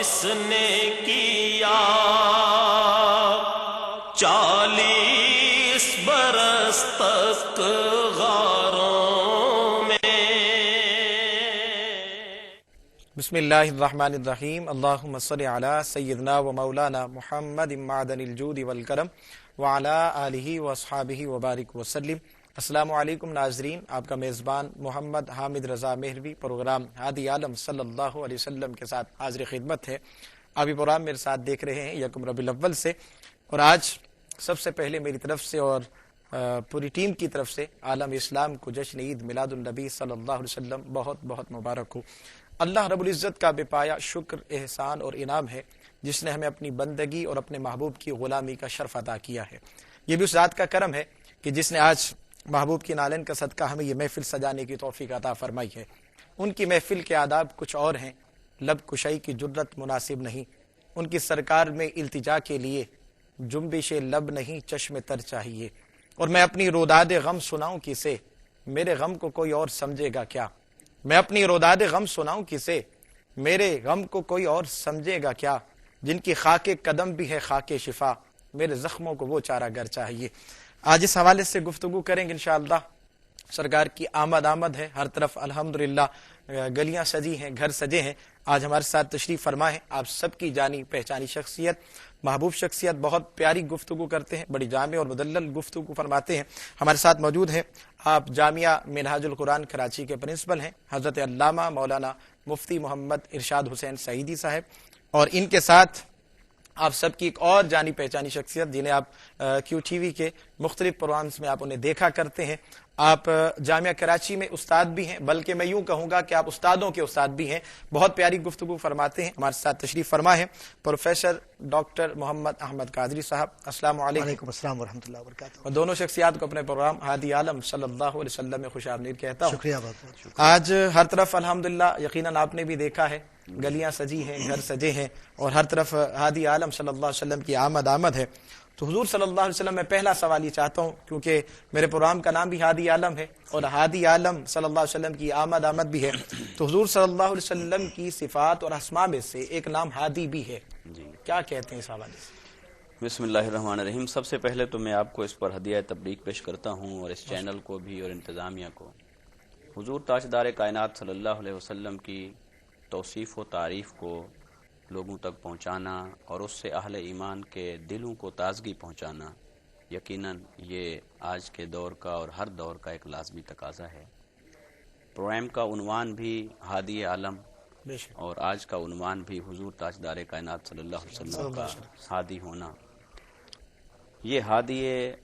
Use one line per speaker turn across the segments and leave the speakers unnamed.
جس نے کیا 40 برس تک غاروں میں.
بسم اللہ الرحمن الرحیم. اللہم صلی علی سیدنا و مولانا محمد معدن الجود والکرم وعلی آلہ واصحابہ وبارک وسلم. السلام علیکم ناظرین، آپ کا میزبان محمد حامد رضا مہروی پروگرام ہادی عالم صلی اللہ علیہ وسلم کے ساتھ حاضر خدمت ہے. آپ یہ پروگرام میرے ساتھ دیکھ رہے ہیں یکم ربیع الاول سے، اور آج سب سے پہلے میری طرف سے اور پوری ٹیم کی طرف سے عالم اسلام کو جشن عید میلاد النبی صلی اللہ علیہ وسلم بہت بہت مبارک ہو. اللہ رب العزت کا بے پایا شکر، احسان اور انعام ہے جس نے ہمیں اپنی بندگی اور اپنے محبوب کی غلامی کا شرف عطا کیا ہے. یہ بھی اس ذات کا کرم ہے کہ جس نے آج محبوب کی نالین کا صدقہ ہمیں یہ محفل سجانے کی توفیق عطا فرمائی ہے. ان کی محفل کے آداب کچھ اور ہیں، لب کشائی کی جرت مناسب نہیں. ان کی سرکار میں التجا کے لیے جنبش لب نہیں چشم تر چاہیے. اور میں اپنی روداد غم سناؤں کسے، میرے غم کو کوئی اور سمجھے گا کیا. میں اپنی روداد غم سناؤں کسے، میرے غم کو کوئی اور سمجھے گا کیا. جن کی خاک قدم بھی ہے خاک شفا، میرے زخموں کو وہ چارہ گر چاہیے. آج اس حوالے سے گفتگو کریں گے انشاءاللہ. سرکار کی آمد ہے ہر طرف، الحمدللہ گلیاں سجی ہیں، گھر سجے ہیں. آج ہمارے ساتھ تشریف فرما ہے آپ سب کی جانی پہچانی شخصیت، محبوب شخصیت، بہت پیاری گفتگو کرتے ہیں، بڑی جامع اور مدلل گفتگو فرماتے ہیں. ہمارے ساتھ موجود ہیں آپ جامعہ منہاج القرآن کراچی کے پرنسپل ہیں حضرت علامہ مولانا مفتی محمد ارشاد حسین سعیدی صاحب، اور ان کے ساتھ آپ سب کی ایک اور جانی پہچانی شخصیت جنہیں آپ کیو ٹی وی کے مختلف پروگرامز میں آپ انہیں دیکھا کرتے ہیں. آپ جامعہ کراچی میں استاد بھی ہیں، بلکہ میں یوں کہوں گا کہ آپ استادوں کے استاد بھی ہیں. بہت پیاری گفتگو فرماتے ہیں. ہمارے ساتھ تشریف فرما ہے پروفیسر ڈاکٹر محمد احمد قادری صاحب. السلام علیکم.
وعلیکم السلام ورحمۃ اللہ وبرکاتہ.
اور دونوں شخصیات کو اپنے پروگرام ہادی عالم صلی اللہ علیہ وسلم میں خوش آمدید کہتا ہوں.
شکریہ بہت بہت شکریہ.
آج ہر طرف الحمدللہ یقیناً آپ نے بھی دیکھا ہے گلیاں سجی ہیں، گھر سجے ہیں، اور ہر طرف ہادی عالم صلی اللہ علیہ وسلم کی آمد ہے. تو حضور صلی اللہ علیہ وسلم میں پہلا سوال یہ چاہتا ہوں، کیونکہ میرے پروگرام کا نام بھی ہادی عالم ہے اور ہادی عالم صلی اللہ علیہ وسلم کی آمد بھی ہے. تو حضور صلی اللہ علیہ وسلم کی صفات اور اسماء میں سے ایک نام ہادی بھی ہے. کیا کہتے ہیں اس حوالے سے؟
بسم اللہ الرحمن الرحیم. سب سے پہلے تو میں آپ کو اس پر ہدیہ تبریک پیش کرتا ہوں، اور اس چینل کو بھی اور انتظامیہ کو. حضور تاجدار کائنات صلی اللہ علیہ وسلم کی توصیف و تعریف کو لوگوں تک پہنچانا اور اس سے اہل ایمان کے دلوں کو تازگی پہنچانا یقیناً یہ آج کے دور کا اور ہر دور کا ایک لازمی تقاضا ہے. پروگرام کا عنوان بھی ہادی عالم، اور آج کا عنوان بھی حضور تاجدار کائنات صلی اللہ علیہ وسلم کا ہادی ہونا. یہ ہادی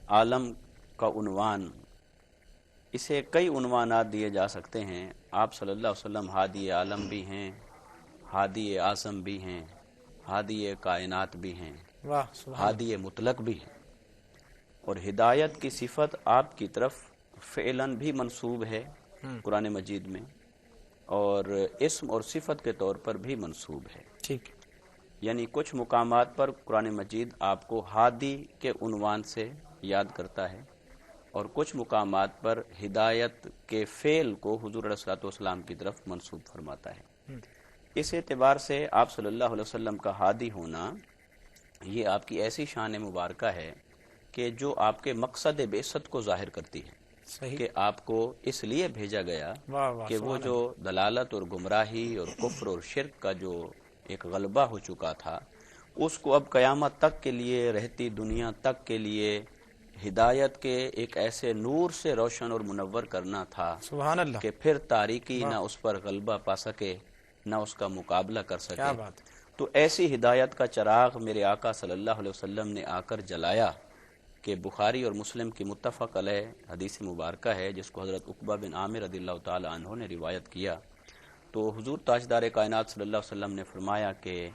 عالم کا عنوان، اسے کئی عنوانات دیے جا سکتے ہیں. آپ صلی اللہ علیہ وسلم ہادی عالم بھی ہیں، ہادی اعظم بھی ہیں، ہادی کائنات بھی ہیں، ہادی مطلق بھی ہیں. اور ہدایت کی صفت آپ کی طرف فعلاً بھی منسوب ہے قرآن مجید میں، اور اسم اور صفت کے طور پر بھی منسوب ہے.
ٹھیک،
یعنی کچھ مقامات پر قرآن مجید آپ کو ہادی کے عنوان سے یاد کرتا ہے، اور کچھ مقامات پر ہدایت کے فعل کو حضور علیہ الصلوۃ والسلام کی طرف منسوب فرماتا ہے. اس اعتبار سے آپ صلی اللہ علیہ وسلم کا ہادی ہونا یہ آپ کی ایسی شان مبارکہ ہے کہ جو آپ کے مقصد بعثت کو ظاہر کرتی ہے.
صحیح،
کہ آپ کو اس لیے بھیجا گیا کہ وہ جو دلالت اور گمراہی اور کفر اور شرک کا جو ایک غلبہ ہو چکا تھا، اس کو اب قیامت تک کے لیے، رہتی دنیا تک کے لیے ہدایت کے ایک ایسے نور سے روشن اور منور کرنا تھا
سبحان اللہ،
کہ پھر تاریکی نہ اس پر غلبہ پا سکے، نہ اس کا مقابلہ کر سکے.
کیا بات.
تو ایسی ہدایت کا چراغ میرے آقا صلی اللہ علیہ وسلم نے آ کر جلایا کہ بخاری اور مسلم کی متفق علیہ حدیث مبارکہ ہے، جس کو حضرت عقبہ بن عامر رضی اللہ تعالی عنہ نے روایت کیا. تو حضور تاجدار کائنات صلی اللہ علیہ وسلم نے فرمایا کہ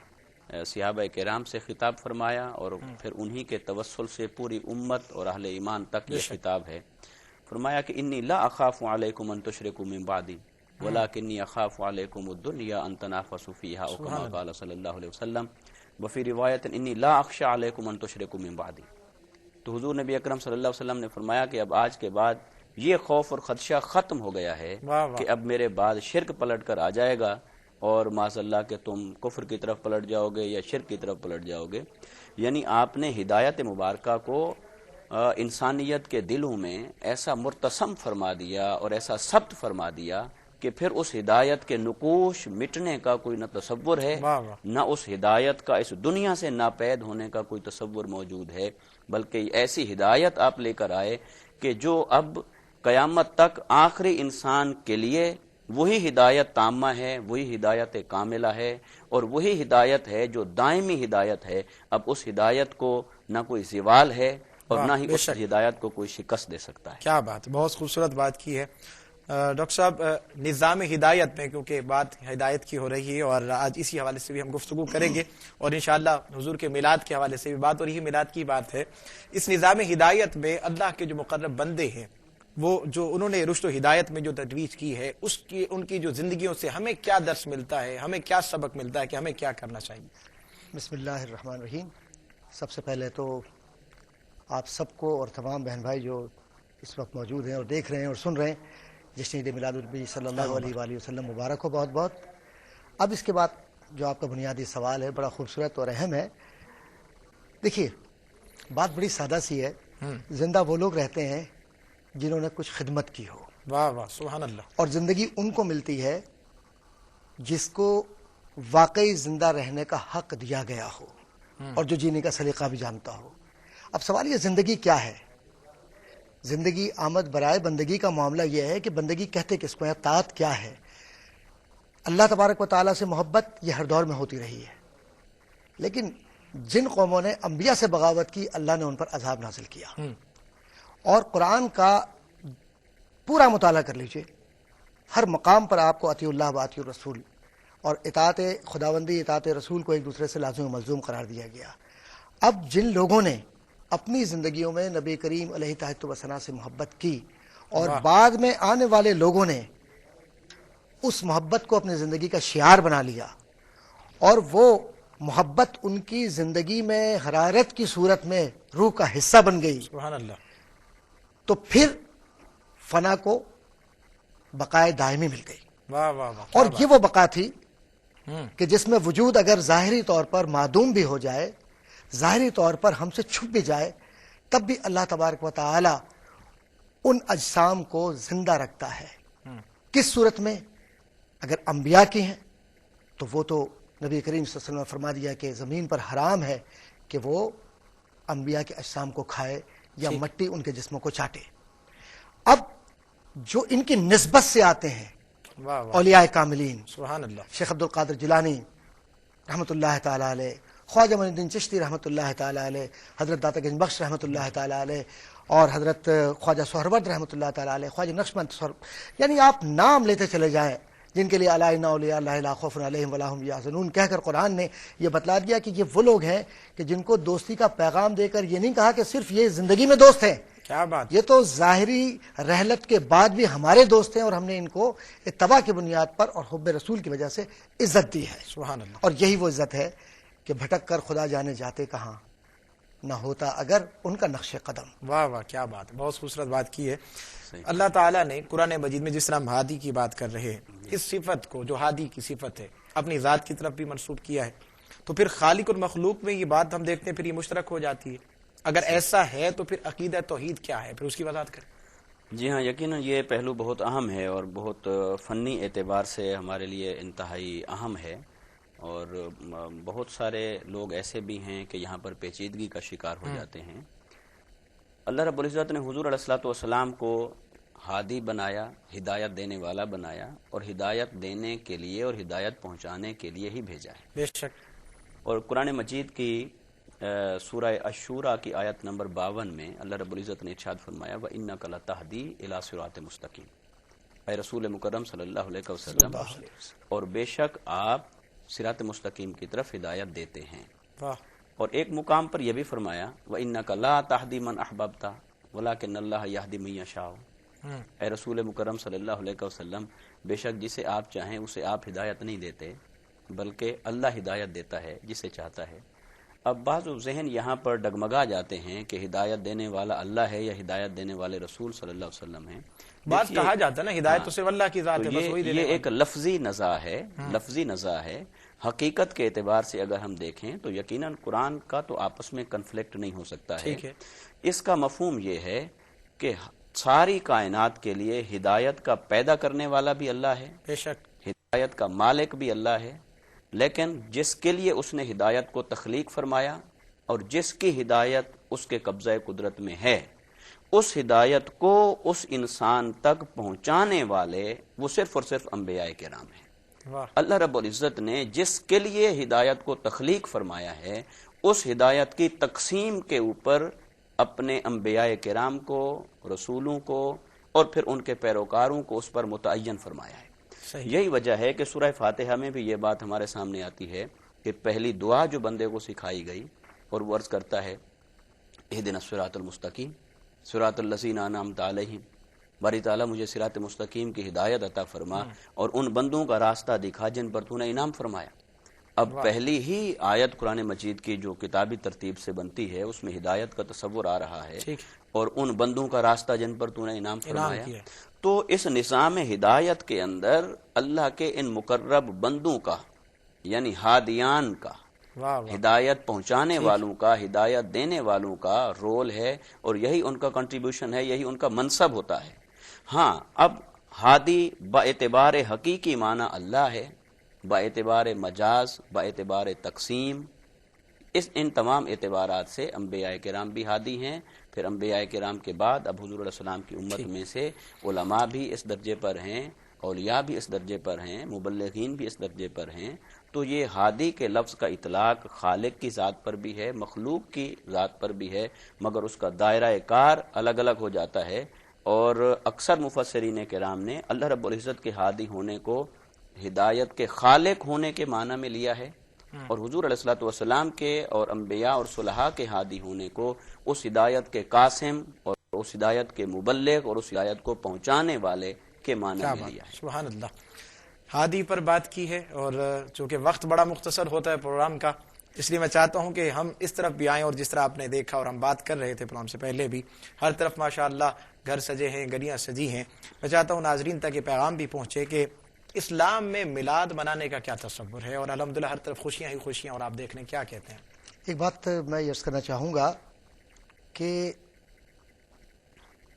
صحابہ کرام سے خطاب فرمایا، اور پھر انہی کے توسل سے پوری امت اور اہل ایمان تک یہ خطاب ہے. فرمایا کہ انی لا اخاف علیکم ان تشرکوا من بعدی ولکنی اخاف علیکم الدنیا ان تنافسوا فیہا، او کما قال صلی اللہ علیہ وسلم. وفی روایت انی لا اخشى علیکم ان تشرکوا من بعدی. تو حضور نبی اکرم صلی اللہ علیہ وسلم نے فرمایا کہ اب آج کے بعد یہ خوف اور خدشہ ختم ہو گیا ہے کہ اب میرے بعد شرک پلٹ کر آ جائے گا، اور معاذ اللہ کہ تم کفر کی طرف پلٹ جاؤ گے یا شرک کی طرف پلٹ جاؤ گے. یعنی آپ نے ہدایت مبارکہ کو انسانیت کے دلوں میں ایسا مرتسم فرما دیا اور ایسا ثبت فرما دیا کہ پھر اس ہدایت کے نقوش مٹنے کا کوئی نہ تصور ہے، نہ اس ہدایت کا اس دنیا سے ناپید ہونے کا کوئی تصور موجود ہے، بلکہ ایسی ہدایت آپ لے کر آئے کہ جو اب قیامت تک آخری انسان کے لیے وہی ہدایت تامہ ہے، وہی ہدایت کاملہ ہے، اور وہی ہدایت ہے جو دائمی ہدایت ہے. اب اس ہدایت کو نہ کوئی زوال ہے اور نہ ہی اس ہدایت کو کوئی شکست دے سکتا ہے.
کیا بات، بہت خوبصورت بات کی ہے ڈاکٹر صاحب. نظام ہدایت میں کیونکہ بات ہدایت کی ہو رہی ہے اور آج اسی حوالے سے بھی ہم گفتگو کریں گے اور انشاءاللہ حضور کے میلاد کے حوالے سے بھی بات، اور یہی میلاد کی بات ہے. اس نظام ہدایت میں اللہ کے جو مقرب بندے ہیں، وہ جو انہوں نے رشد و ہدایت میں جو تجویز کی ہے، ان کی جو زندگیوں سے ہمیں کیا درس ملتا ہے، ہمیں کیا سبق ملتا ہے کہ ہمیں کیا کرنا چاہیے؟
بسم اللہ الرحمن الرحیم. سب سے پہلے تو آپ سب کو اور تمام بہن بھائی جو اس وقت موجود ہیں اور دیکھ رہے ہیں اور سن رہے ہیں، جشن عید میلاد النبی صلی اللہ علیہ وآلہ وسلم مبارک ہو بہت بہت. اب اس کے بعد جو آپ کا بنیادی سوال ہے بڑا خوبصورت اور اہم ہے. دیکھیے بات بڑی سادہ سی ہے. زندہ وہ لوگ رہتے ہیں جنہوں نے کچھ خدمت کی ہو.
واہ واہ، سبحان اللہ.
اور زندگی ان کو ملتی ہے جس کو واقعی زندہ رہنے کا حق دیا گیا ہو اور جو جینے کا سلیقہ بھی جانتا ہو. اب سوال یہ زندگی کیا ہے؟ زندگی آمد برائے بندگی کا معاملہ یہ ہے کہ بندگی کہتے کس کو ہے، طاعت کیا ہے. اللہ تبارک و تعالیٰ سے محبت یہ ہر دور میں ہوتی رہی ہے، لیکن جن قوموں نے انبیاء سے بغاوت کی اللہ نے ان پر عذاب نازل کیا. اور قرآن کا پورا مطالعہ کر لیجئے، ہر مقام پر آپ کو اطیع اللہ و اطیع الرسول اور اطاعت خداوندی اطاعت رسول کو ایک دوسرے سے لازم و ملزوم قرار دیا گیا. اب جن لوگوں نے اپنی زندگیوں میں نبی کریم علیہ تحت و ثنا سے محبت کی اور بعد میں آنے والے لوگوں نے اس محبت کو اپنی زندگی کا شعار بنا لیا اور وہ محبت ان کی زندگی میں حرارت کی صورت میں روح کا حصہ بن گئی،
سبحان اللہ،
تو پھر فنا کو بقائے دائمی مل گئی.
واہ واہ واہ.
اور یہ وہ بقا تھی کہ جس میں وجود اگر ظاہری طور پر معدوم بھی ہو جائے، ظاہری طور پر ہم سے چھپ بھی جائے، تب بھی اللہ تبارک و تعالی ان اجسام کو زندہ رکھتا ہے. کس صورت میں؟ اگر انبیاء کی ہیں تو وہ تو نبی کریم صلی اللہ علیہ وسلم نے فرما دیا کہ زمین پر حرام ہے کہ وہ انبیاء کے اجسام کو کھائے یا مٹی ان کے جسموں کو چاٹے. اب جو ان کی نسبت سے آتے ہیں
واہ واہ،
اولیاء کاملین،
سبحان اللہ،
شیخ عبد القادر جیلانی رحمۃ اللہ تعالی علیہ، خواجہ معین الدین چشتی رحمۃ اللہ تعالی علیہ، حضرت داتا گنج بخش رحمۃ اللہ تعالی علیہ، اور حضرت خواجہ سہرورد رحمۃ اللہ تعالی علیہ، خواجہ نقشبند یعنی آپ نام لیتے چلے جائیں جن کے لیے الا ان اولیاء اللہ لا خوف علیہم ولا هم یحزنون کہہ کر قرآن نے یہ بتلا دیا کہ یہ وہ لوگ ہیں کہ جن کو دوستی کا پیغام دے کر یہ نہیں کہا کہ صرف یہ زندگی میں دوست ہیں،
کیا بات.
یہ تو ظاہری رحلت کے بعد بھی ہمارے دوست ہیں اور ہم نے ان کو اتباع کی بنیاد پر اور حب رسول کی وجہ سے عزت دی ہے.
سبحان اللہ.
اور یہی وہ عزت ہے کہ بھٹک کر خدا جانے جاتے کہاں، نہ ہوتا اگر ان کا نقش قدم.
واہ واہ، کیا بات، بہت خوبصورت بات کی ہے. اللہ تعالیٰ نے قرآن مجید میں جس طرح ہم ہادی کی بات کر رہے ہیں، اس صفت کو جو ہادی کی صفت ہے اپنی ذات کی طرف بھی منسوب کیا ہے، تو پھر خالق اور مخلوق میں یہ بات ہم دیکھتے ہیں پھر یہ مشترک ہو جاتی ہے. اگر ایسا ہے تو پھر عقیدہ توحید کیا ہے، پھر اس کی وضاحت کریں.
جی ہاں، یقیناً یہ پہلو بہت اہم ہے اور بہت فنی اعتبار سے ہمارے لیے انتہائی اہم ہے، اور بہت سارے لوگ ایسے بھی ہیں کہ یہاں پر پیچیدگی کا شکار ہو جاتے ہیں. اللہ رب العزت نے حضور علیہ الصلوۃ والسلام کو ہادی بنایا، ہدایت دینے والا بنایا، اور ہدایت دینے کے لیے اور ہدایت پہنچانے کے لیے ہی بھیجا ہے.
بے شک. اور
قرآن مجید کی سورہ الشورى کی آیت نمبر 52 میں اللہ رب العزت نے ارشاد فرمایا وَإِنَّكَ لَتَهْدِي إِلَى صِرَاطٍ مُسْتَقِيمٍ، اے رسول مکرم صلی اللہ علیہ وسلم، اور بے شک آپ صراط مستقیم کی طرف ہدایت دیتے ہیں. اور ایک مقام پر یہ بھی فرمایا وَإِنَّكَ لَا تَهْدِي مَنْ أَحْبَبْتَ وَلَكِنَّ اللَّهَ يَهْدِي مَن يَشَاءُ، اے رسول مکرم صلی اللہ علیہ وسلم، بے شک جسے آپ چاہیں اسے آپ ہدایت نہیں دیتے، بلکہ اللہ ہدایت دیتا ہے جسے چاہتا ہے. اب بعض ذہن یہاں پر ڈگمگا جاتے ہیں کہ ہدایت دینے والا اللہ ہے یا ہدایت دینے والے رسول صلی اللہ علیہ وسلم ہیں.
بات کہا جاتا ہے نا ہدایت تو صرف اللہ کی ذات ہے، بس وہی دینے
یہ ایک لفظی نزاع ہے، لفظی نزاع ہے. حقیقت کے اعتبار سے اگر ہم دیکھیں تو یقیناً قرآن کا تو آپس میں کنفلکٹ نہیں ہو سکتا ہے.
ٹھیک ہے.
اس کا مفہوم یہ ہے کہ ساری کائنات کے لیے ہدایت کا پیدا کرنے والا بھی اللہ ہے،
بے شک
ہدایت کا مالک بھی اللہ ہے، لیکن جس کے لیے اس نے ہدایت کو تخلیق فرمایا اور جس کی ہدایت اس کے قبضہ قدرت میں ہے، اس ہدایت کو اس انسان تک پہنچانے والے وہ صرف اور صرف انبیاء کرام ہیں.
واہ.
اللہ رب العزت نے جس کے لیے ہدایت کو تخلیق فرمایا ہے اس ہدایت کی تقسیم کے اوپر اپنے انبیاء کرام کو، رسولوں کو اور پھر ان کے پیروکاروں کو اس پر متعین فرمایا ہے.
صحیح.
یہی وجہ ہے کہ سورہ فاتحہ میں بھی یہ بات ہمارے سامنے آتی ہے کہ پہلی دعا جو بندے کو سکھائی گئی اور وہ عرض کرتا ہے اہدنا الصراط المستقیم صراط الذین انعمت علیہم، باری تعالیٰ مجھے صراط مستقیم کی ہدایت عطا فرما اور ان بندوں کا راستہ دکھا جن پر تو نے انعام فرمایا. اب پہلی ہی آیت قرآن مجید کی جو کتابی ترتیب سے بنتی ہے اس میں ہدایت کا تصور آ رہا ہے اور ان بندوں کا راستہ جن پر تو نے انعام فرمایا. تو اس نظام ہدایت کے اندر اللہ کے ان مقرب بندوں کا یعنی ہادیان کا، ہدایت پہنچانے والوں کا، ہدایت دینے والوں کا رول ہے اور یہی ان کا کنٹریبیوشن ہے، یہی ان کا منصب ہوتا ہے. ہاں اب ہادی با اعتبار حقیقی معنی اللہ ہے، با اعتبار مجاز، با اعتبار تقسیم، ان تمام اعتبارات سے انبیاء کرام بھی ہادی ہیں. پھر انبیاء کرام کے بعد اب حضور علیہ السلام کی امت میں سے علماء بھی اس درجے پر ہیں، اولیاء بھی اس درجے پر ہیں، مبلغین بھی اس درجے پر ہیں. تو یہ ہادی کے لفظ کا اطلاق خالق کی ذات پر بھی ہے، مخلوق کی ذات پر بھی ہے، مگر اس کا دائرہ کار الگ الگ ہو جاتا ہے. اور اکثر مفسرین کرام نے اللہ رب العزت کے ہادی ہونے کو ہدایت کے خالق ہونے کے معنی میں لیا ہے اور حضور علیہ الصلوۃ والسلام کے اور انبیاء اور صلحاء کے ہادی ہونے کو اس ہدایت کے قاسم اور اس ہدایت کے مبلغ اور اس ہدایت کو پہنچانے والے کے معنی میں لیا ہے.
سبحان اللہ. ہادی پر بات کی ہے اور چونکہ وقت بڑا مختصر ہوتا ہے پروگرام کا، اس لیے میں چاہتا ہوں کہ ہم اس طرف بھی آئیں اور جس طرح آپ نے دیکھا اور ہم بات کر رہے تھے پروگرام سے پہلے بھی، ہر طرف ماشاءاللہ گھر سجے ہیں، گلیاں سجی ہیں. میں چاہتا ہوں ناظرین تک یہ پیغام بھی پہنچے کہ اسلام میں میلاد منانے کا کیا تصور ہے اور الحمدللہ ہر طرف خوشیاں ہی خوشیاں، اور آپ دیکھ لیں کیا کہتے ہیں.
ایک بات میں یہ عرض کرنا چاہوں گا کہ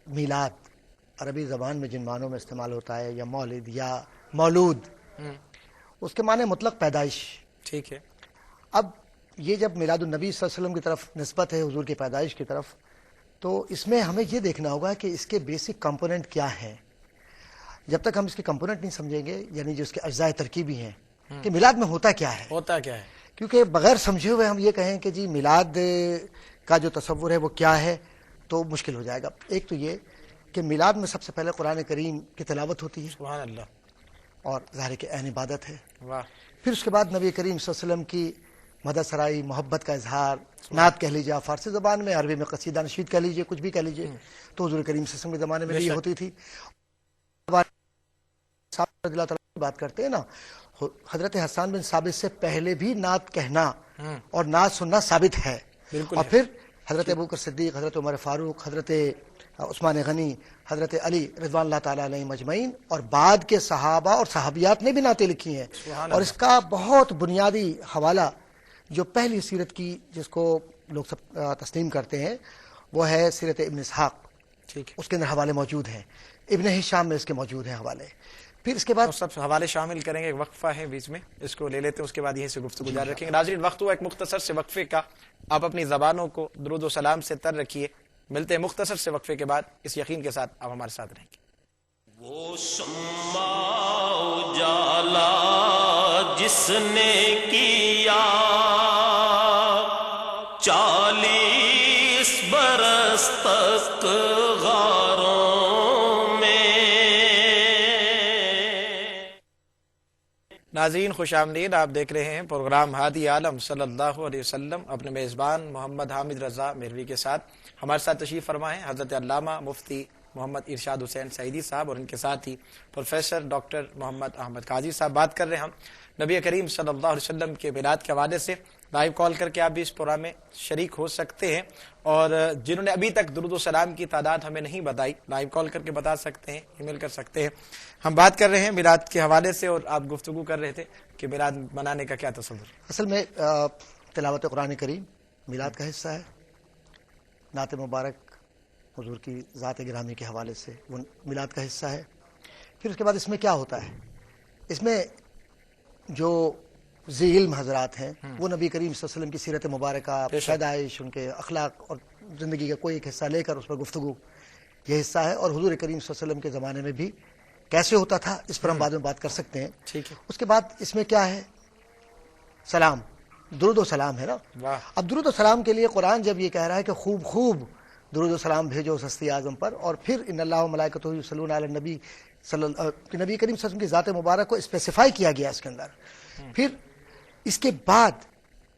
میلاد عربی زبان میں جن معنوں میں استعمال ہوتا ہے، یا مولد یا مولود، اس کے معنی مطلق پیدائش.
ٹھیک ہے.
اب یہ جب میلاد النبی صلی اللہ علیہ وسلم کی طرف نسبت ہے، حضور کی پیدائش کی طرف، تو اس میں ہمیں یہ دیکھنا ہوگا کہ اس کے بیسک کمپوننٹ کیا ہیں. جب تک ہم اس کے کمپوننٹ نہیں سمجھیں گے، یعنی جو اس کے اجزاء ترکیبی ہیں کہ میلاد میں ہوتا کیا ہے، کیونکہ بغیر سمجھے ہوئے ہم یہ کہیں کہ جی میلاد کا جو تصور ہے وہ کیا ہے تو مشکل ہو جائے گا. ایک تو یہ کہ میلاد میں سب سے پہلے قرآن کریم کی تلاوت ہوتی ہے،
سبحان اللہ،
اور ظاہر کہ عین عبادت ہے.
واہ.
پھر اس کے بعد نبی کریم صلی اللہ علیہ وسلم کی مدح سرائی، محبت کا اظہار، نعت کہہ لیجیے فارسی زبان میں، عربی میں قصیدہ نشید کہہ لیجیے، کچھ بھی کہہ لیجیے، تو حضور کریم صلی اللہ علیہ وسلم کے زمانے میں یہ ہوتی تھی. رضی اللہ تعالیٰ کی بات کرتے ہیں نا، حضرت حسان بن ثابت سے پہلے بھی نعت کہنا اور نعت سننا ثابت ہے. اور پھر حضرت ابوبکر صدیق، حضرت عمر فاروق، حضرت عثمان غنی، حضرت علی رضوان اللہ تعالیٰ علیہ مجمعین اور بعد کے صحابہ اور صحابیات نے بھی نعتیں لکھی ہیں. اور اس کا بہت بنیادی حوالہ جو پہلی سیرت کی جس کو لوگ سب تسلیم کرتے ہیں وہ ہے سیرت ابن اسحاق. اس کے اندر حوالے موجود ہیں، ابن ہشام میں اس کے موجود ہیں حوالے. پھر اس کے بعد
سب حوالے شامل کریں گے. ایک وقفہ ہے بیچ میں، اس کو لے لیتے ہیں، اس کے بعد یہیں سے گفتگو جاری رکھیں گے. ناظرین وقت ہوا ایک مختصر سے وقفے کا. آپ اپنی زبانوں کو درود و سلام سے تر رکھیے. ملتے ہیں مختصر سے وقفے کے بعد، اس یقین کے ساتھ آپ ہمارے ساتھ رہیں گے.
وہ شمع اجالا جس نے کیا 40 برس تک غاروں میں.
ناظرین خوش آمدید. آپ دیکھ رہے ہیں پروگرام ہادی عالم صلی اللہ علیہ وسلم اپنے میزبان محمد حامد رضا مہروی کے ساتھ. ہمارے ساتھ تشریف فرما ہے حضرت علامہ مفتی محمد ارشاد حسین سعیدی صاحب اور ان کے ساتھ ہی پروفیسر ڈاکٹر محمد احمد قاضی صاحب. بات کر رہے ہیں ہم نبی کریم صلی اللہ علیہ وسلم کے میلاد کے حوالے سے. لائیو کال کر کے آپ بھی اس پروگرام میں شریک ہو سکتے ہیں، اور جنہوں نے ابھی تک درود و سلام کی تعداد ہمیں نہیں بتائی، لائیو کال کر کے بتا سکتے ہیں، ای میل کر سکتے ہیں۔ ہم بات کر رہے ہیں میلاد کے حوالے سے، اور آپ گفتگو کر رہے تھے کہ میلاد منانے کا کیا تصور؟
اصل میں تلاوت قرآن کریم میلاد کا حصہ ہے، نعت مبارک حضور کی ذات گرامی کے حوالے سے وہ میلاد کا حصہ ہے۔ پھر اس کے بعد اس میں کیا ہوتا ہے، اس میں جو ذی علم حضرات ہیں وہ نبی کریم صلی اللہ علیہ وسلم کی سیرت مبارکہ، پیدائش، ان کے اخلاق اور زندگی کا کوئی ایک حصہ لے کر اس پر گفتگو، یہ حصہ ہے۔ اور حضور کریم صلی اللہ علیہ وسلم کے زمانے میں بھی کیسے ہوتا تھا اس پر ہم بعد میں بات کر سکتے ہیں۔
ٹھیک ہے۔
اس کے بعد اس میں کیا ہے، سلام، درود و سلام ہے نا۔
واہ۔
اب درود و سلام کے لیے قرآن جب یہ کہہ رہا ہے کہ خوب خوب درود و سلام بھیجو اس ہستی اعظم پر، اور پھر ان اللہ و ملائکتہ یصلون علی النبی نبی کریم صلی اللہ علیہ وسلم کی ذات مبارک کو اسپیسیفائی کیا گیا اس کے اندر۔ پھر اس کے بعد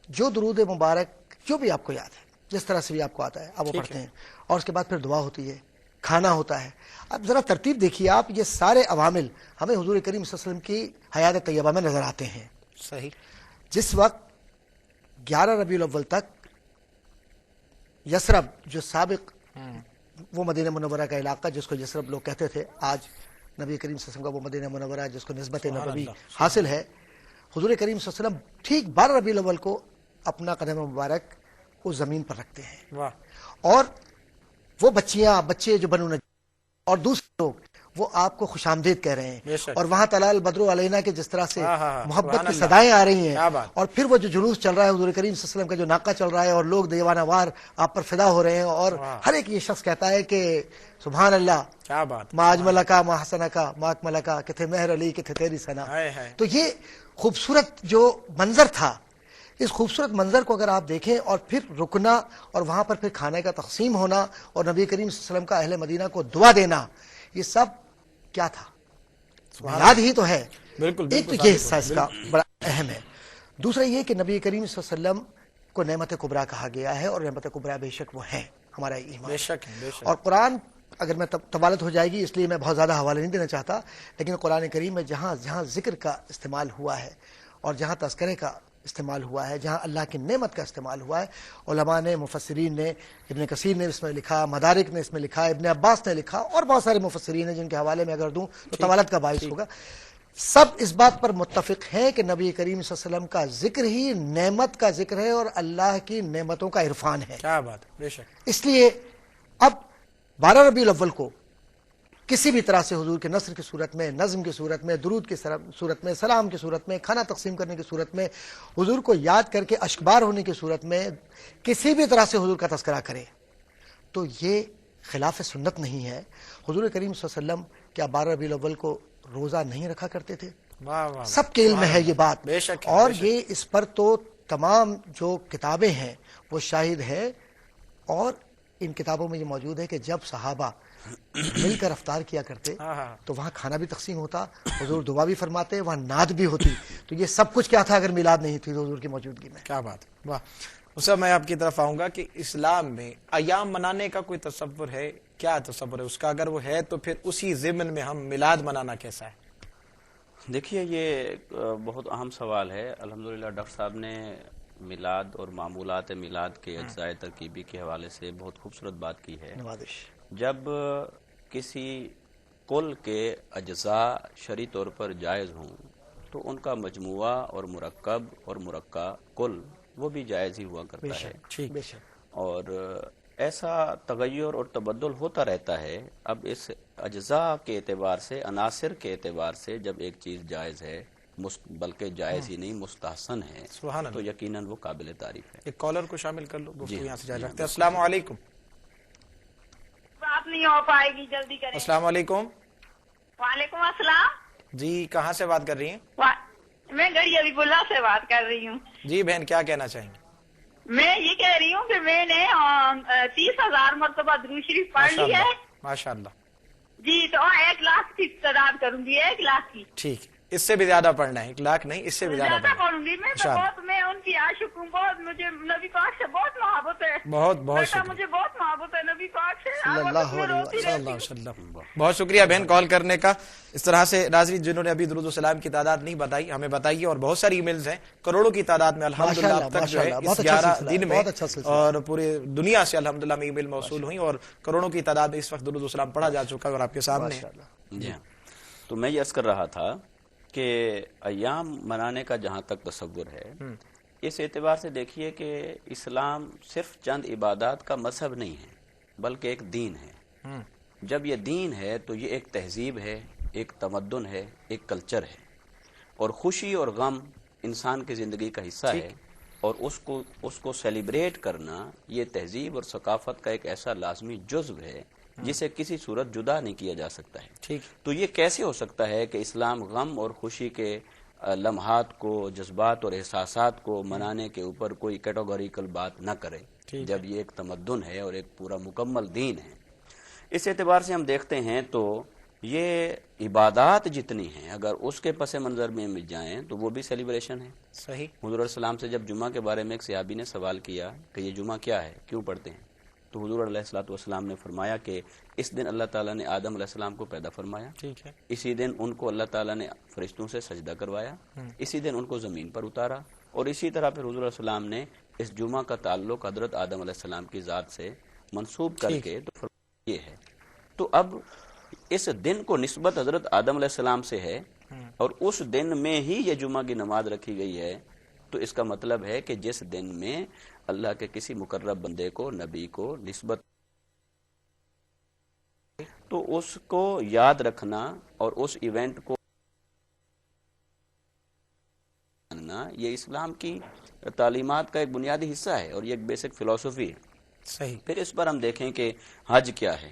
جو درود مبارک جو بھی آپ کو یاد ہے، جس طرح سے بھی آپ کو آتا ہے آپ وہ پڑھتے ہیں، اور اس کے بعد پھر دعا ہوتی ہے، کھانا ہوتا ہے۔ اب ذرا ترتیب دیکھیے آپ، یہ سارے عوامل ہمیں حضور کریم صلی اللہ علیہ وسلم کی حیات طیبہ میں نظر آتے ہیں۔
صحیح۔
جس وقت 11 ربیع الاول تک یثرب جو سابق وہ مدینہ منورہ کا علاقہ جس کو یثرب لوگ کہتے تھے، آج نبی کریم صلی اللہ علیہ وسلم کا وہ مدینہ منورہ جس کو نسبت نبوی حاصل ہے، حضور کریم صلی اللہ علیہ وسلم ٹھیک 12 ربیع الاول کو اپنا قدم مبارک اس زمین پر رکھتے ہیں،
واہ۔
اور وہ بچے جو بنو نجار اور دوسرے لوگ وہ آپ کو خوش آمدید کہہ رہے ہیں،
بے شک۔
اور وہاں طلع البدر علینا کے جس طرح سے محبت
سبحان
کی
اللہ۔
صدائیں آ رہی ہیں،
کیا بات۔
اور پھر وہ جو جلوس چل رہا ہے حضور کریم صلی اللہ علیہ وسلم کا جو ناقہ چل رہا ہے، اور لوگ دیوانہ وار آپ پر فدا ہو رہے ہیں، اور ہر ایک یہ شخص کہتا ہے کہ سبحان اللہ،
کیا بات۔
ما اجمل کا، ما حسن کا، ما اکمل کا، کہ تھے مہر علی، کہ تھے تیری ثنا۔ تو یہ خوبصورت جو منظر تھا، اس خوبصورت منظر کو اگر آپ دیکھیں، اور پھر رکنا، اور وہاں پر پھر کھانے کا تقسیم ہونا، اور نبی کریم صلی اللہ علیہ وسلم کا اہل مدینہ کو دعا دینا، یہ سب کیا تھا؟ میلاد ہی تو ہے۔
بالکل۔
ایک تو یہ حصہ اس کا بڑا اہم ہے۔ دوسرا یہ کہ نبی کریم صلی اللہ علیہ وسلم کو نعمت کبریٰ کہا گیا ہے، اور نعمت کبریٰ بے شک وہ ہیں، ہمارا ایمان۔
بے شک ہے، بے شک۔
اور قرآن، اگر میں طوالت ہو جائے گی اس لیے میں بہت زیادہ حوالے نہیں دینا چاہتا، لیکن قرآن کریم میں جہاں جہاں ذکر کا استعمال ہوا ہے، اور جہاں تذکرے کا استعمال ہوا ہے، جہاں اللہ کی نعمت کا استعمال ہوا ہے، علماء نے، مفسرین نے، ابن کثیر نے اس میں لکھا، مدارک نے اس میں لکھا، ابن عباس نے لکھا، اور بہت سارے مفسرین ہیں جن کے حوالے میں اگر دوں تو طوالت کا باعث ہوگا، سب اس بات پر متفق ہیں کہ نبی کریم صلی اللہ علیہ وسلم کا ذکر ہی نعمت کا ذکر ہے، اور اللہ کی نعمتوں کا عرفان ہے۔
کیا بات ہے، بے شک۔
اس لیے اب 12 ربیع الاول کو کسی بھی طرح سے حضور کے نثر کی صورت میں، نظم کی صورت میں، درود کی صورت میں، سلام کی صورت میں، کھانا تقسیم کرنے کی صورت میں، حضور کو یاد کر کے اشکبار ہونے کی صورت میں کسی بھی طرح سے حضور کا تذکرہ کرے تو یہ خلاف سنت نہیں ہے۔ حضور کریم صلی اللہ علیہ وسلم کیا 12 ربیع الاول کو روزہ نہیں رکھا کرتے تھے؟
واہ واہ۔
سب کے علم میں ہے یہ بات،
بے شک ہے،
اور
بے شک۔
یہ اس پر تو تمام جو کتابیں ہیں وہ شاہد ہے، اور ان کتابوں میں یہ موجود ہے کہ جب صحابہ مل کر افطار کیا کرتے تو وہاں کھانا بھی تقسیم ہوتا، حضور دعا بھی فرماتے، وہاں نعت بھی ہوتی، تو یہ سب کچھ کیا تھا اگر میلاد نہیں تھی تو حضور کی موجودگی میں۔
کیا بات ہے، واہ۔ اسے میں آپ کی طرف آؤں گا کہ اسلام میں ایام منانے کا کوئی تصور ہے؟ کیا تصور ہے اس کا؟ اگر وہ ہے تو پھر اسی ضمن میں ہم میلاد منانا کیسا ہے؟
دیکھیے، یہ ایک بہت اہم سوال ہے۔ الحمدللہ ڈاکٹر صاحب نے میلاد اور معمولات میلاد کے اجزاء ترکیبی کے حوالے سے بہت خوبصورت بات کی ہے۔
نوازش۔
جب کسی کل کے اجزاء شرعی طور پر جائز ہوں تو ان کا مجموعہ اور مرکب اور مرکب کل وہ بھی جائز ہی ہوا کرتا ہے،
ٹھیک۔
بے شک۔
اور ایسا تغیر اور تبدل ہوتا رہتا ہے۔ اب اس اجزاء کے اعتبار سے، عناصر کے اعتبار سے جب ایک چیز جائز ہے، بلکہ جائز ہی نہیں مستحسن ہے،
سبحان اللہ،
تو یقیناً وہ قابل تعریف ہے۔
ایک کالر کو شامل کر لو، گفتگو یہاں سے جاری
جی،
رکھتے ہیں۔ السلام علیکم۔
بات نہیں ہو پائے گی، جلدی کریں۔
السلام علیکم۔
وعلیکم السلام۔
جی، کہاں سے بات کر رہی ہیں؟
میں گڑی ابھی اللہ سے بات کر رہی ہوں۔
جی بہن، کیا کہنا چاہیں گے؟
میں یہ کہہ رہی ہوں کہ میں نے 30,000 مرتبہ درود شریف پڑھ لی ہے۔
ماشاء اللہ۔
جی، تو 1 لاکھ کی تعداد کروں گی، 1 لاکھ کی۔
ٹھیک ہے، اس سے بھی زیادہ پڑھنا ہے، 1 لاکھ نہیں، اس سے بھی زیادہ پڑھنا ہے
پڑھوں گی میں تو
انشاءاللہ۔
بہت، میں ان کی عاشق ہوں، بہت مجھے نبی پاک سے بہت محبت ہے،
بہت بہت
بیٹا
شکریہ،
مجھے بہت محبت ہے نبی پاک سے،
صلی
ہر
اللہ
وقت میں
علیہ
روتی
صلی
رہتی
اللہ
ہوں۔
علیہ وسلم۔ بہت شکریہ بہن کال کرنے کا۔ اس طرح سے ناظرین جنہوں نے ابھی درود و سلام کی تعداد نہیں بتائی ہمیں بتائیے، اور بہت ساری ای میلز ہیں کروڑوں کی تعداد میں الحمدللہ اب تک جو ہے
ماشاءاللہ، بہت
اس
اچھا
11
سلسلہ ہے،
دن میں،
بہت اچھا سلسلہ ہے۔
اور پورے دنیا سے الحمدللہ میں ای میل موصول ہوئی، اور کروڑوں کی تعداد میں اس وقت درود و سلام پڑھا جا چکا ہے اور آپ کے سامنے ہے۔
جی ہاں، تو میں یہ عرض کر رہا تھا کہ ایام منانے کا جہاں تک تصور ہے، اس اعتبار سے دیکھیے کہ اسلام صرف چند عبادات کا مذہب نہیں ہے بلکہ ایک دین ہے۔ جب یہ دین ہے تو یہ ایک تہذیب ہے، ایک تمدن ہے، ایک کلچر ہے، اور خوشی اور غم انسان کی زندگی کا حصہ ہے، اور اس کو سیلیبریٹ کرنا یہ تہذیب اور ثقافت کا ایک ایسا لازمی جزو ہے جسے کسی صورت جدا نہیں کیا جا سکتا ہے۔
ٹھیک،
تو یہ کیسے ہو سکتا ہے کہ اسلام غم اور خوشی کے لمحات کو، جذبات اور احساسات کو منانے کے اوپر کوئی کیٹیگوریکل بات نہ کرے، جب یہ ایک تمدن ہے اور ایک پورا مکمل دین ہے؟ اس اعتبار سے ہم دیکھتے ہیں تو یہ عبادات جتنی ہیں اگر اس کے پس منظر میں مل جائیں تو وہ بھی سیلیبریشن ہے۔
صحیح،
حضور علیہ السلام سے جب جمعہ کے بارے میں ایک صحابی نے سوال کیا کہ یہ جمعہ کیا ہے، کیوں پڑھتے ہیں، تو حضور علیہ السلام نے فرمایا کہ اس دن اللہ تعالیٰ نے آدم علیہ السلام کو پیدا فرمایا،
ٹھیک ہے،
اسی دن ان کو اللہ تعالیٰ نے فرشتوں سے سجدہ کروایا، اسی دن ان کو زمین پر اتارا، اور اسی طرح پھر حضور علیہ السلام نے اس جمعہ کا تعلق حضرت آدم علیہ السلام کی ذات سے منسوب کر کے تو فرمایا یہ ہے۔ تو اب اس دن کو نسبت حضرت آدم علیہ السلام سے ہے، اور اس دن میں ہی یہ جمعہ کی نماز رکھی گئی ہے، تو اس کا مطلب ہے کہ جس دن میں اللہ کے کسی مقرب بندے کو، نبی کو نسبت، تو اس کو یاد رکھنا اور اس ایونٹ کو ماننا یہ اسلام کی تعلیمات کا ایک بنیادی حصہ ہے، اور یہ ایک بیسک فلسفی ہے۔
صحیح،
پھر اس پر ہم دیکھیں کہ حج کیا ہے،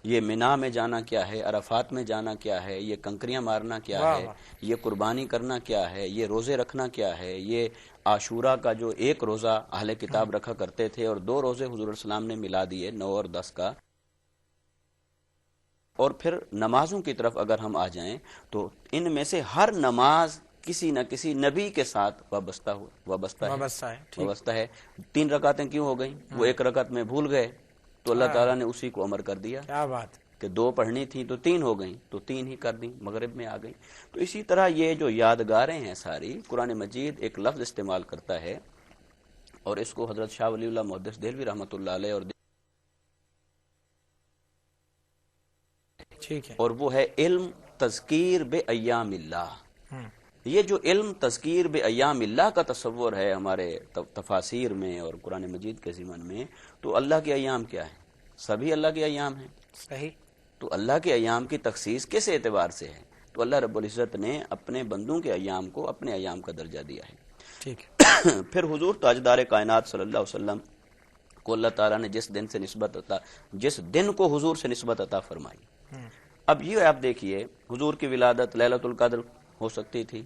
یہ مینا میں جانا کیا ہے، عرفات میں جانا کیا ہے، یہ کنکریاں مارنا کیا ہے، یہ قربانی کرنا کیا ہے، یہ روزے رکھنا کیا ہے، یہ عاشورہ کا جو 1 روزہ اہل کتاب رکھا کرتے تھے اور 2 روزے حضور علیہ السلام نے ملا دیے 9 اور 10 کا۔ اور پھر نمازوں کی طرف اگر ہم آ جائیں تو ان میں سے ہر نماز کسی نہ کسی نبی کے ساتھ وابستہ ہے۔ 3 رکعتیں کیوں ہو گئیں؟ وہ 1 رکعت میں بھول گئے تو اللہ تعالیٰ نے اسی کو امر کر دیا،
کیا بات،
کہ 2 پڑھنی تھی تو 3 ہو گئیں، تو 3 ہی کر دیں، مغرب میں آ گئیں۔ تو اسی طرح یہ جو یادگاریں ہیں ساری، قرآن مجید ایک لفظ استعمال کرتا ہے، اور اس کو حضرت شاہ ولی اللہ محدث دہلوی رحمۃ اللہ علیہ اور وہ ہے علم تذکیر بے ایام اللہ۔ یہ جو علم تذکیر بے ایام اللہ کا تصور ہے ہمارے تفاسیر میں اور قرآن مجید کے ضمن میں، تو اللہ کے ایام کیا ہیں؟ سبھی اللہ کے ایام ہیں۔
صحیح،
تو اللہ کے ایام کی تخصیص کس اعتبار سے ہے؟ تو اللہ رب العزت نے اپنے بندوں کے ایام کو اپنے ایام کا درجہ دیا ہے۔
ٹھیک،
پھر حضور تاجدار کائنات صلی اللہ علیہ وسلم کو اللہ تعالیٰ نے جس دن کو حضور سے نسبت عطا فرمائی، اب یہ آپ دیکھیے حضور کی ولادت لیلۃ القدر ہو سکتی تھی،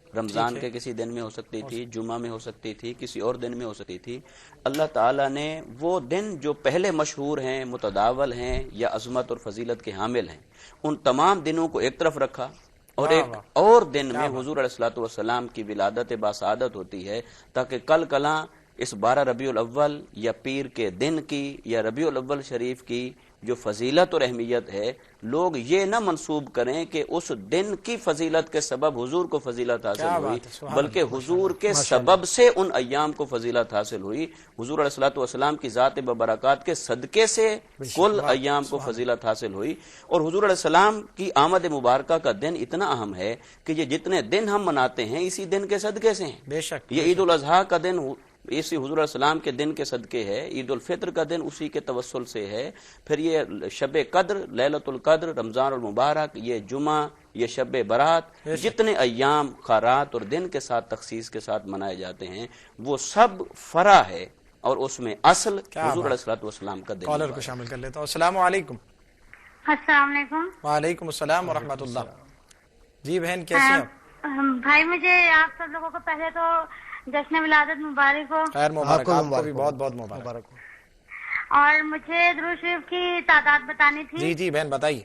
رمضان کے کسی دن میں ہو سکتی تھی، جمعہ میں ہو سکتی تھی، کسی اور دن میں ہو سکتی تھی۔ اللہ تعالیٰ نے وہ دن جو پہلے مشہور ہیں، متداول ہیں یا عظمت اور فضیلت کے حامل ہیں، ان تمام دنوں کو ایک طرف رکھا، اور ایک اور دن میں حضور علیہ الصلوۃ والسلام کی ولادت باسعادت ہوتی ہے، تاکہ کل کلاں اس 12 ربیع الاول یا پیر کے دن کی یا ربیع الاول شریف کی جو فضیلت اور اہمیت ہے، لوگ یہ نہ منسوب کریں کہ اس دن کی فضیلت کے سبب حضور کو فضیلت حاصل ہوئی، بلکہ حضور کے سبب سے ان ایام کو فضیلت حاصل ہوئی۔ حضور علیہ الصلوۃ والسلام کی ذات ببرکات کے صدقے سے کل ایام کو فضیلت حاصل ہوئی، اور حضور علیہ السلام کی آمد مبارکہ کا دن اتنا اہم ہے کہ یہ جتنے دن ہم مناتے ہیں اسی دن کے صدقے سے ہیں۔
بے شک،
یہ عید الاضحیٰ کا دن اسی حضور علیہ السلام کے دن کے صدقے ہے، عید الفطر کا دن اسی کے توسل سے ہے، پھر یہ شب قدر، لیلۃ القدر، رمضان المبارک، یہ جمعہ، یہ شب برات، جتنے ایام خیرات اور دن کے ساتھ تخصیص کے ساتھ منائے جاتے ہیں وہ سب فرع ہے، اور اس میں اصل حضور علیہ الصلوۃ والسلام کا دن۔
کالر کو شامل کر لیتا ہوں۔ السلام علیکم۔
السلام علیکم۔
وعلیکم السلام ورحمۃ اللہ۔ جی بہن کیسے ہیں آپ؟
بھائی مجھے آپ سب لوگوں کو پہلے تو جشن ولادت مبارک ہو۔
خیر مبارک، آپ کو بھی بہت بہت مبارک
اور مجھے درود شریف کی تعداد بتانی تھی۔
جی جی بہن بتائیے۔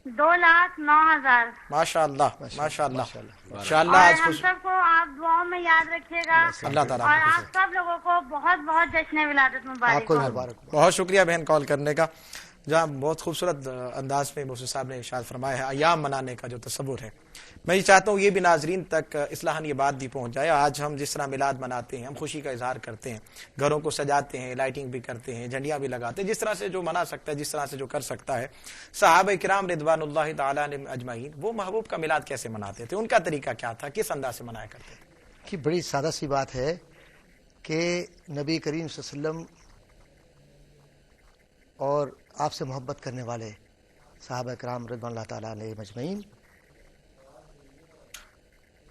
2,09,000.
ماشاء اللہ ماشاء اللہ انشاءاللہ
اور
آج
ہم
خوش
سب کو آپ دعاؤں میں یاد رکھیے گا.
اللہ تعالیٰ
اور
آپ کو
آپ سب لوگوں کو بہت بہت جشن ولادت
آپ
مبارک
کو
ہو.
مبارک ہو.
بہت شکریہ بہن کال کرنے کا. جہاں بہت خوبصورت انداز میں محسن صاحب نے ارشاد فرمایا ہے ایام منانے کا جو تصور ہے، میں یہ چاہتا ہوں یہ بھی ناظرین تک اصلاحاً یہ بات بھی پہنچ جائے. آج ہم جس طرح میلاد مناتے ہیں، ہم خوشی کا اظہار کرتے ہیں، گھروں کو سجاتے ہیں، لائٹنگ بھی کرتے ہیں، جھنڈیاں بھی لگاتے ہیں، جس طرح سے جو منا سکتا ہے، جس طرح سے جو کر سکتا ہے. صحابہ کرام رضوان اللہ تعالیٰ علیہم اجمعین وہ محبوب کا میلاد کیسے مناتے تھے؟ ان کا طریقہ کیا تھا؟ کس انداز سے منایا کرتے تھے؟
کہ بڑی سادہ سی بات ہے کہ نبی کریم صلی اللہ علیہ وسلم اور آپ سے محبت کرنے والے صحابہ کرام رضوان اللہ تعالیٰ علیہ مجمعین،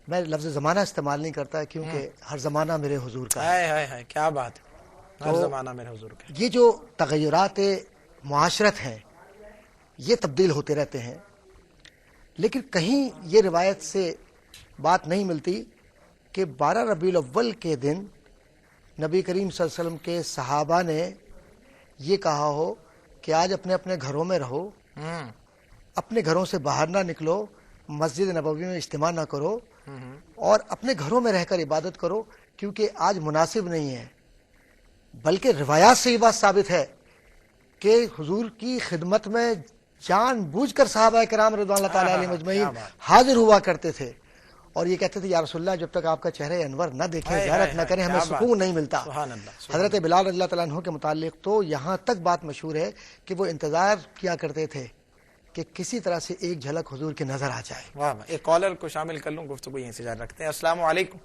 میں لفظ زمانہ استعمال نہیں کرتا کیونکہ ہر زمانہ میرے حضور کا ہے.
ہائے ہائے کیا بات ہے، ہر
تو
زمانہ میرے حضور کا.
یہ جو تغیرات معاشرت ہیں یہ تبدیل ہوتے رہتے ہیں، لیکن کہیں یہ روایت سے بات نہیں ملتی کہ 12 ربیع الاول کے دن نبی کریم صلی اللہ علیہ وسلم کے صحابہ نے یہ کہا ہو کہ آج اپنے اپنے گھروں میں رہو، اپنے گھروں سے باہر نہ نکلو، مسجد نبوی میں اجتماع نہ کرو اور اپنے گھروں میں رہ کر عبادت کرو کیونکہ آج مناسب نہیں ہے. بلکہ روایات سے یہ بات ثابت ہے کہ حضور کی خدمت میں جان بوجھ کر صحابہ کرام رضوان اللہ تعالیٰ علیہ مجمعین حاضر ہوا کرتے تھے اور یہ کہتے تھے یا رسول اللہ جب تک آپ کا چہرہ انور نہ دیکھیں، زیارت نہ کریں، ہمیں سکون نہیں ملتا.
سبحان اللہ.
حضرت بلال رضی اللہ تعالیٰ عنہ کے متعلق تو یہاں تک بات مشہور ہے کہ وہ انتظار کیا کرتے تھے کہ کسی طرح سے ایک جھلک حضور کی نظر آ جائے.
واہ واہ. ایک کالر کو شامل کر لوں، گفتگو یہیں سے جاری رکھتے ہیں. السلام علیکم.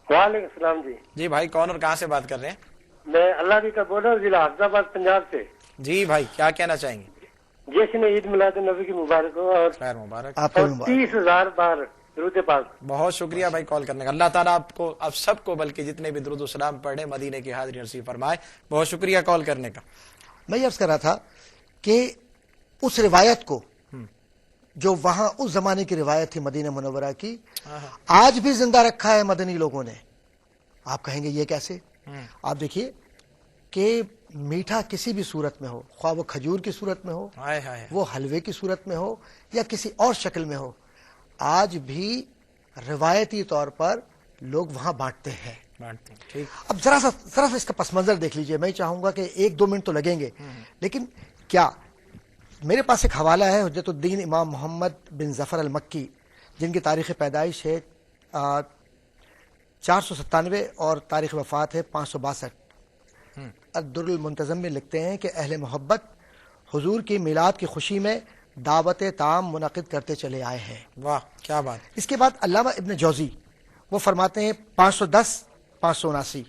وعلیکم السلام جی.
جی بھائی کون اور کہاں سے بات کر رہے ہیں؟
میں اللہ بھی کا بول رہا ہوں، ضلع حفظ آباد پنجاب سے.
جی بھائی کیا کہنا چاہیں گے؟
جشن عید میلاد النبی کی مبارک ہو اور
خیر مبارک.
آپ کو مبارک.
30,000 بار درود پاک.
بہت شکریہ بھائی کال کرنے کا. اللہ تعالیٰ آپ کو، آپ سب کو، بلکہ جتنے بھی درود و سلام پڑھے مدینے کی حاضری نصیب فرمائے. بہت شکریہ کال کرنے کا.
میں یہ عرض کر رہا تھا کہ اس روایت کو جو وہاں اس زمانے کی روایت تھی مدینہ منورہ کی، آج بھی زندہ رکھا ہے مدنی لوگوں نے. آپ کہیں گے یہ کیسے؟ آپ دیکھیے کہ میٹھا کسی بھی صورت میں ہو، خواہ وہ کھجور کی صورت میں ہو،
ہائے ہائے.
وہ حلوے کی صورت میں ہو یا کسی اور شکل میں ہو، آج بھی روایتی طور پر لوگ وہاں بانٹتے ہیں.
بانٹتے ہیں. ٹھیک.
اب ذرا سا اس کا پس منظر دیکھ لیجئے. میں چاہوں گا کہ 1-2 منٹ تو لگیں گے، لیکن کیا میرے پاس ایک حوالہ ہے حجت الدین امام محمد بن ظفر المکی، جن کی تاریخ پیدائش ہے 497 اور تاریخ وفات ہے 562. الدر المنتظم میں لکھتے ہیں کہ اہل محبت حضور کی میلاد کی خوشی میں دعوت تعام منعقد کرتے چلے آئے ہیں.
واہ کیا بات.
اس کے بعد علامہ ابن جوزی وہ فرماتے ہیں 510 579،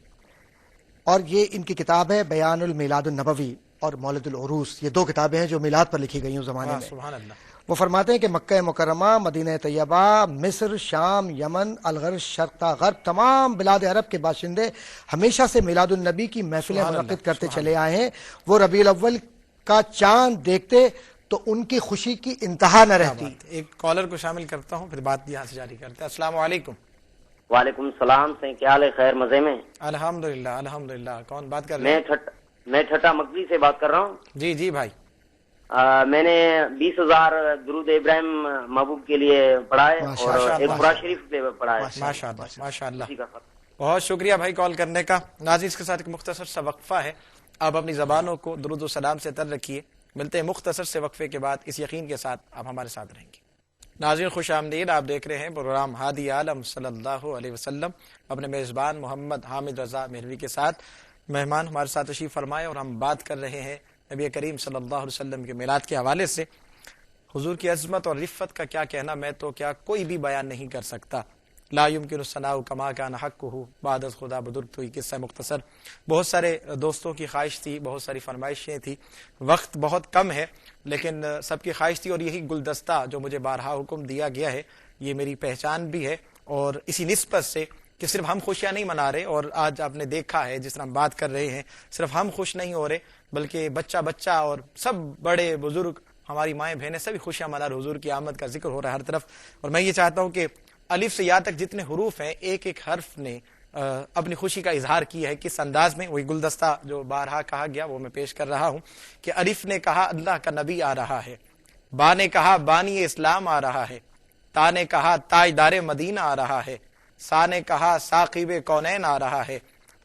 اور یہ ان کی کتاب ہے بیان المیلاد النبوی اور مولد العروس. یہ 2 کتابیں ہیں جو میلاد پر لکھی گئی ہیں زمانے میں.
سبحان اللہ.
وہ فرماتے ہیں کہ مکہ مکرمہ، مدینہ طیبہ، مصر، شام، یمن، الغرب، شرق تا غرب، تمام بلاد عرب کے باشندے ہمیشہ سے میلاد النبی کی محفلیں منعقد کرتے چلے آئے ہیں. وہ ربیع الاول کا چاند دیکھتے تو ان کی خوشی کی انتہا نہ رہتی.
ایک کالر کو شامل کرتا ہوں پھر بات یہاں سے جاری کرتے ہیں. السلام علیکم.
وعلیکم السلام. سے کیا حال ہے؟ خیر مزے میں؟
الحمدللہ الحمدللہ. کون بات کر رہے ہیں؟
میں ٹھٹا مکھی سے بات کر رہا ہوں.
جی جی بھائی.
میں نے 20,000 درود ابراہیم محبوب کے لیے پڑھا ہے اور ایک قرآن شریف پہ پڑھا ہے.
ماشاء اللہ ماشاء اللہ. بہت شکریہ بھائی کال کرنے کا. ناظرین اس کے ساتھ ایک مختصر سا وقفہ ہے. آپ اپنی زبانوں کو درود و سلام سے تر رکھیے. ملتے ہیں مختصر سے وقفے کے بعد اس یقین کے ساتھ آپ ہمارے ساتھ رہیں گے. ناظرین خوش آمدید. آپ دیکھ رہے ہیں پروگرام ہادی عالم صلی اللہ علیہ وسلم اپنے میزبان محمد حامد رضا مہروی کے ساتھ. مہمان ہمارے ساتھ تشریف فرمائے اور ہم بات کر رہے ہیں نبی کریم صلی اللہ علیہ وسلم کے میلاد کے حوالے سے. حضور کی عظمت اور رفت کا کیا کہنا، میں تو کیا کوئی بھی بیان نہیں کر سکتا. لا يمكن الثناء كما كان حقه بعد از خدا بدر. تو یہ قصہ مختصر. بہت سارے دوستوں کی خواہش تھی، بہت ساری فرمائشیں تھی، وقت بہت کم ہے لیکن سب کی خواہش تھی اور یہی گلدستہ جو مجھے بارہا حکم دیا گیا ہے یہ میری پہچان بھی ہے. اور اسی نسبت سے کہ صرف ہم خوشیاں نہیں منا رہے، اور آج آپ نے دیکھا ہے جس طرح ہم بات کر رہے ہیں صرف ہم خوش نہیں ہو رہے بلکہ بچہ اور سب بڑے بزرگ، ہماری مائیں بہنیں سبھی خوشیاں منا رہے. حضور کی آمد کا ذکر ہو رہا ہے ہر طرف. اور میں یہ چاہتا ہوں کہ الف سے یا تک جتنے حروف ہیں ایک ایک حرف نے اپنی خوشی کا اظہار کیا ہے. کس انداز میں؟ وہی گلدستہ جو بارہا کہا گیا وہ میں پیش کر رہا ہوں کہ الف نے کہا اللہ کا نبی آ رہا ہے. با نے کہا بانی اسلام آ رہا ہے، تا نے کہا تاجدار مدینہ آ رہا ہے، سا نے کہا ساقب کونین آ رہا ہے،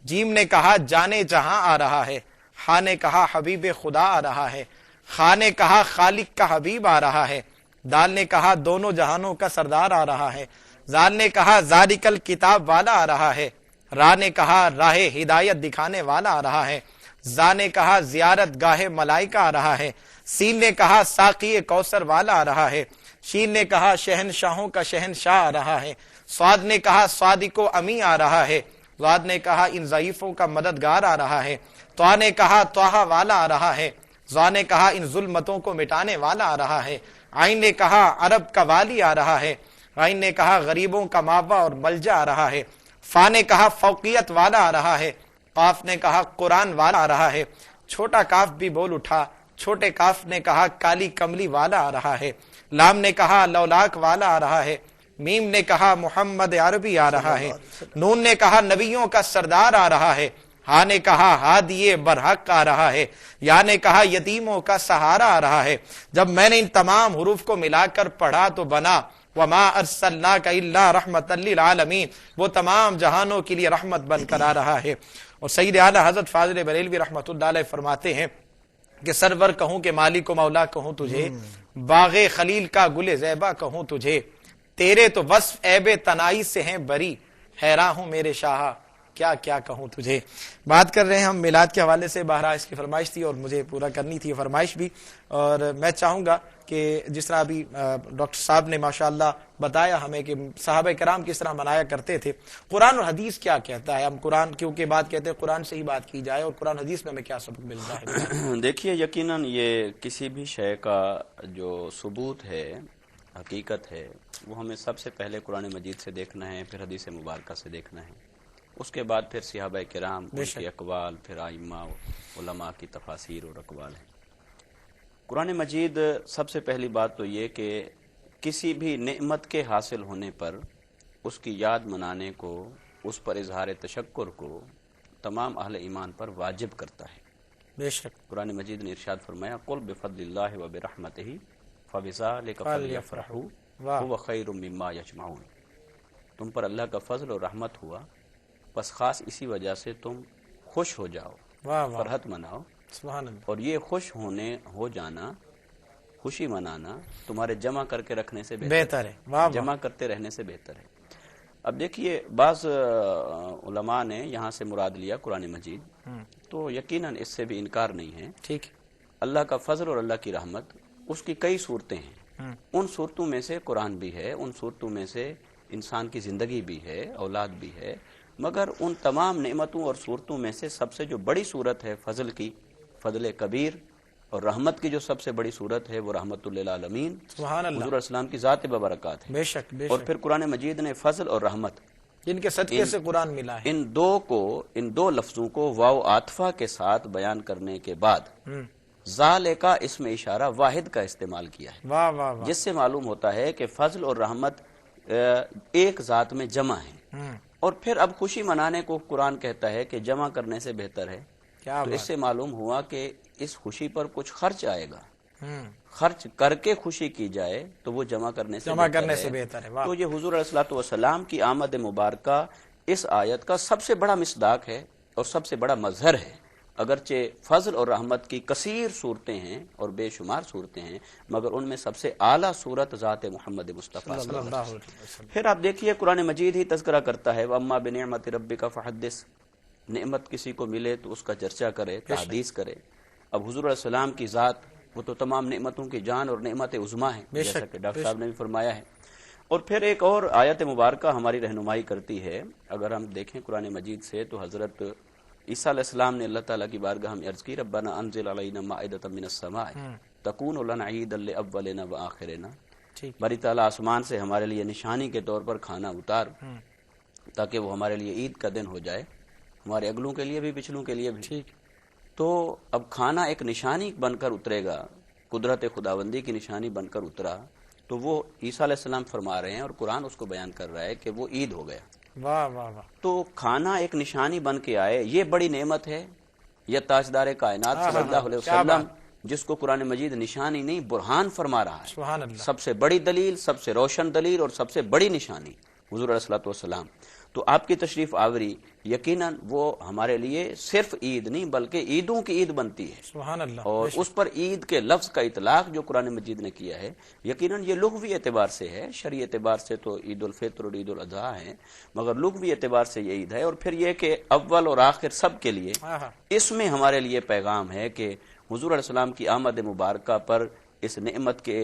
جیم نے کہا جانے جہاں آ رہا ہے، ہا نے کہا حبیب خدا آ رہا ہے، خا نے کہا خالق کا حبیب آ رہا ہے، دال نے کہا دونوں جہانوں کا سردار آ رہا ہے، زال نے کہا ذالکل کتاب والا آ رہا ہے، را نے کہا راہ ہدایت دکھانے والا آ رہا ہے، زا نے کہا زیارت گاہ ملائکہ آ رہا ہے، سین نے کہا ساقی کوثر والا آ رہا ہے، شین نے کہا شہنشاہوں کا شہنشاہ آ رہا ہے، سعاد نے کہا صادق و امی آ رہا ہے، زاد نے کہا ان ضعیفوں کا مددگار آ رہا ہے، طا نے کہا طٰہٰ والا آ رہا ہے، زا نے کہا ان ظلمتوں کو مٹانے والا آ رہا ہے، عین نے کہا عرب کا والی آ رہا ہے، عین نے کہا غریبوں کا ماوا اور ملجا آ رہا ہے، فا نے کہا فوقیت والا آ رہا ہے، قاف نے کہا قرآن والا آ رہا ہے، چھوٹا کاف بھی بول اٹھا، چھوٹے کاف نے کہا کالی کملی والا آ رہا ہے، لام نے کہا لولاک والا آ رہا ہے، میم نے کہا محمد عربی آ رہا ہے، نون نے کہا نبیوں کا سردار آ رہا ہے، ہا نے کہا ہادی برحق آ رہا ہے، یا نے کہا یتیموں کا سہارا آ رہا ہے۔ جب میں نے ان تمام حروف کو ملا کر پڑھا تو بنا وما ارسلناک الا رحمۃ للعالمین، وہ تمام جہانوں کے لیے رحمت بن کر آ رہا ہے۔ اور سید اعلیٰ حضرت فاضل بریلوی رحمۃ اللہ علیہ فرماتے ہیں کہ سرور کہوں کہ مالک و مولا کہوں تجھے، باغ خلیل کا گل زیبا کہوں تجھے، تیرے تو وصف عیب تنائی سے ہیں بری، حیراں ہوں میرے شاہ کیا کیا کہوں تجھے۔ بات کر رہے ہیں ہم میلاد کے حوالے سے، بہرحال اس کی فرمائش تھی اور مجھے پورا کرنی تھی فرمائش بھی، اور میں چاہوں گا کہ جس طرح ابھی ڈاکٹر صاحب نے ماشاءاللہ بتایا ہمیں کہ صحابہ کرام کس طرح منایا کرتے تھے، قرآن اور حدیث کیا کہتا ہے، ہم قرآن کیونکہ بات کہتے ہیں قرآن سے ہی بات کی جائے، اور قرآن حدیث میں ہمیں کیا سبق ملتا ہے؟
دیکھیے یقیناً یہ کسی بھی شے کا جو ثبوت ہے، حقیقت ہے، وہ ہمیں سب سے پہلے قرآن مجید سے دیکھنا ہے، پھر حدیث مبارکہ سے دیکھنا ہے، اس کے بعد پھر صحابہ کرام ان کے اقوال، پھر ائمہ علماء کی تفاسیر اور اقوال ہیں۔ قرآن مجید سب سے پہلی بات تو یہ کہ کسی بھی نعمت کے حاصل ہونے پر اس کی یاد منانے کو، اس پر اظہار تشکر کو تمام اہل ایمان پر واجب کرتا ہے۔
بے شک
قرآن مجید نے ارشاد فرمایا قل بفضل اللہ وبرحمتہ فبذلک فلیفرحوا هو خیر مما یجمعون، تم پر اللہ کا فضل اور رحمت ہوا، بس خاص اسی وجہ سے تم خوش ہو جاؤ، فرحت مناؤ،
سبحان اللہ۔
اور یہ خوش ہو جانا، خوشی منانا تمہارے جمع کر کے رکھنے سے بہتر ہے، جمع کرتے رہنے سے بہتر ہے۔ اب دیکھیے بعض علماء نے یہاں سے مراد لیا قرآن مجید، تو یقیناً اس سے بھی انکار نہیں ہے،
ٹھیک،
اللہ کا فضل اور اللہ کی رحمت، اس کی کئی صورتیں ہیں، ان صورتوں میں سے قرآن بھی ہے، ان صورتوں میں سے انسان کی زندگی بھی ہے، اولاد بھی ہے، مگر ان تمام نعمتوں اور صورتوں میں سے سب سے جو بڑی صورت ہے فضل کی، فضل کبیر، اور رحمت کی جو سب سے بڑی صورت ہے وہ رحمت للعالمین،
سبحان اللہ،
حضور اسلام کی ذات ببرکات ہے۔
بے شک بے
اور
شک،
پھر قرآن مجید نے فضل اور رحمت
جن کے صدقے سے قرآن ملا ہے،
ان دو لفظوں کو واو عاطفہ کے ساتھ بیان کرنے کے بعد ذالک کا اسم اشارہ واحد کا استعمال کیا ہے،
واہ واہ واہ،
جس سے معلوم ہوتا ہے کہ فضل اور رحمت ایک ذات میں جمع ہیں۔ اور پھر اب خوشی منانے کو قرآن کہتا ہے کہ جمع کرنے سے بہتر ہے،
کیا
تو اس سے معلوم ہوا کہ اس خوشی پر کچھ خرچ آئے گا،
خرچ
کر کے خوشی کی جائے تو وہ جمع کرنے سے
بہتر ہے۔
تو یہ حضور علیہ الصلوۃ والسلام کی آمد مبارکہ اس آیت کا سب سے بڑا مصداق ہے اور سب سے بڑا مظہر ہے۔ اگرچہ فضل اور رحمت کی کثیر صورتیں ہیں اور بے شمار صورتیں ہیں، مگر ان میں سب سے اعلیٰ صورت ذات محمد مصطفیٰ صلی اللہ علیہ وسلم۔ پھر آپ دیکھیے قرآن مجید ہی تذکرہ کرتا ہے وَأَمَّا بِنِعْمَةِ رَبِّكَ فَحَدِّثْ، نعمت کسی کو ملے تو اس کا چرچا کرے، تحدیث کرے۔ اب حضور علیہ السلام کی ذات وہ تو تمام نعمتوں کی جان اور نعمت عظمیٰ ہے، جیسا کہ ڈاکٹر صاحب نے بھی فرمایا ہے۔ اور پھر ایک اور آیت مبارکہ ہماری رہنمائی کرتی ہے، اگر ہم دیکھیں قرآن مجید سے تو حضرت عیسیٰ علیہ السلام نے اللہ تعالیٰ کی بارگاہ میں عرض کی ربنا انزل علینا مائدۃ من السماء تکون لنا عیدا لاولنا وآخرنا، باری تعالیٰ آسمان سے ہمارے لیے نشانی کے طور پر کھانا اتار تاکہ وہ ہمارے لیے عید کا دن ہو جائے، ہمارے اگلوں کے لیے بھی پچھلوں کے لیے بھی۔ تو اب کھانا ایک نشانی بن کر اترے گا، قدرت خداوندی کی نشانی بن کر اترا، تو وہ عیسیٰ علیہ السلام فرما رہے ہیں اور قرآن اس کو بیان کر رہا ہے کہ وہ عید ہو گیا۔
واہ واہ واہ،
تو کھانا ایک نشانی بن کے آئے، یہ بڑی نعمت ہے۔ یہ تاجدار کائنات صلی اللہ علیہ وسلم جس کو قرآن مجید نشانی نہیں برہان فرما رہا ہے.
سبحان اللہ.
سب سے بڑی دلیل، سب سے روشن دلیل اور سب سے بڑی نشانی حضور علیہ الصلوۃ والسلام. تو آپ کی تشریف آوری یقیناً وہ ہمارے لیے صرف عید نہیں بلکہ عیدوں کی عید بنتی ہے.
سبحان اللہ.
اور اس پر عید کے لفظ کا اطلاق جو قرآن مجید نے کیا ہے یقیناً یہ لغوی اعتبار سے ہے. شرعی اعتبار سے تو عید الفطر اور عید الاضحیٰ ہے، مگر لغوی اعتبار سے یہ عید ہے. اور پھر یہ کہ اول اور آخر سب کے لیے اس میں ہمارے لیے پیغام ہے کہ حضور علیہ السلام کی آمد مبارکہ پر اس نعمت کے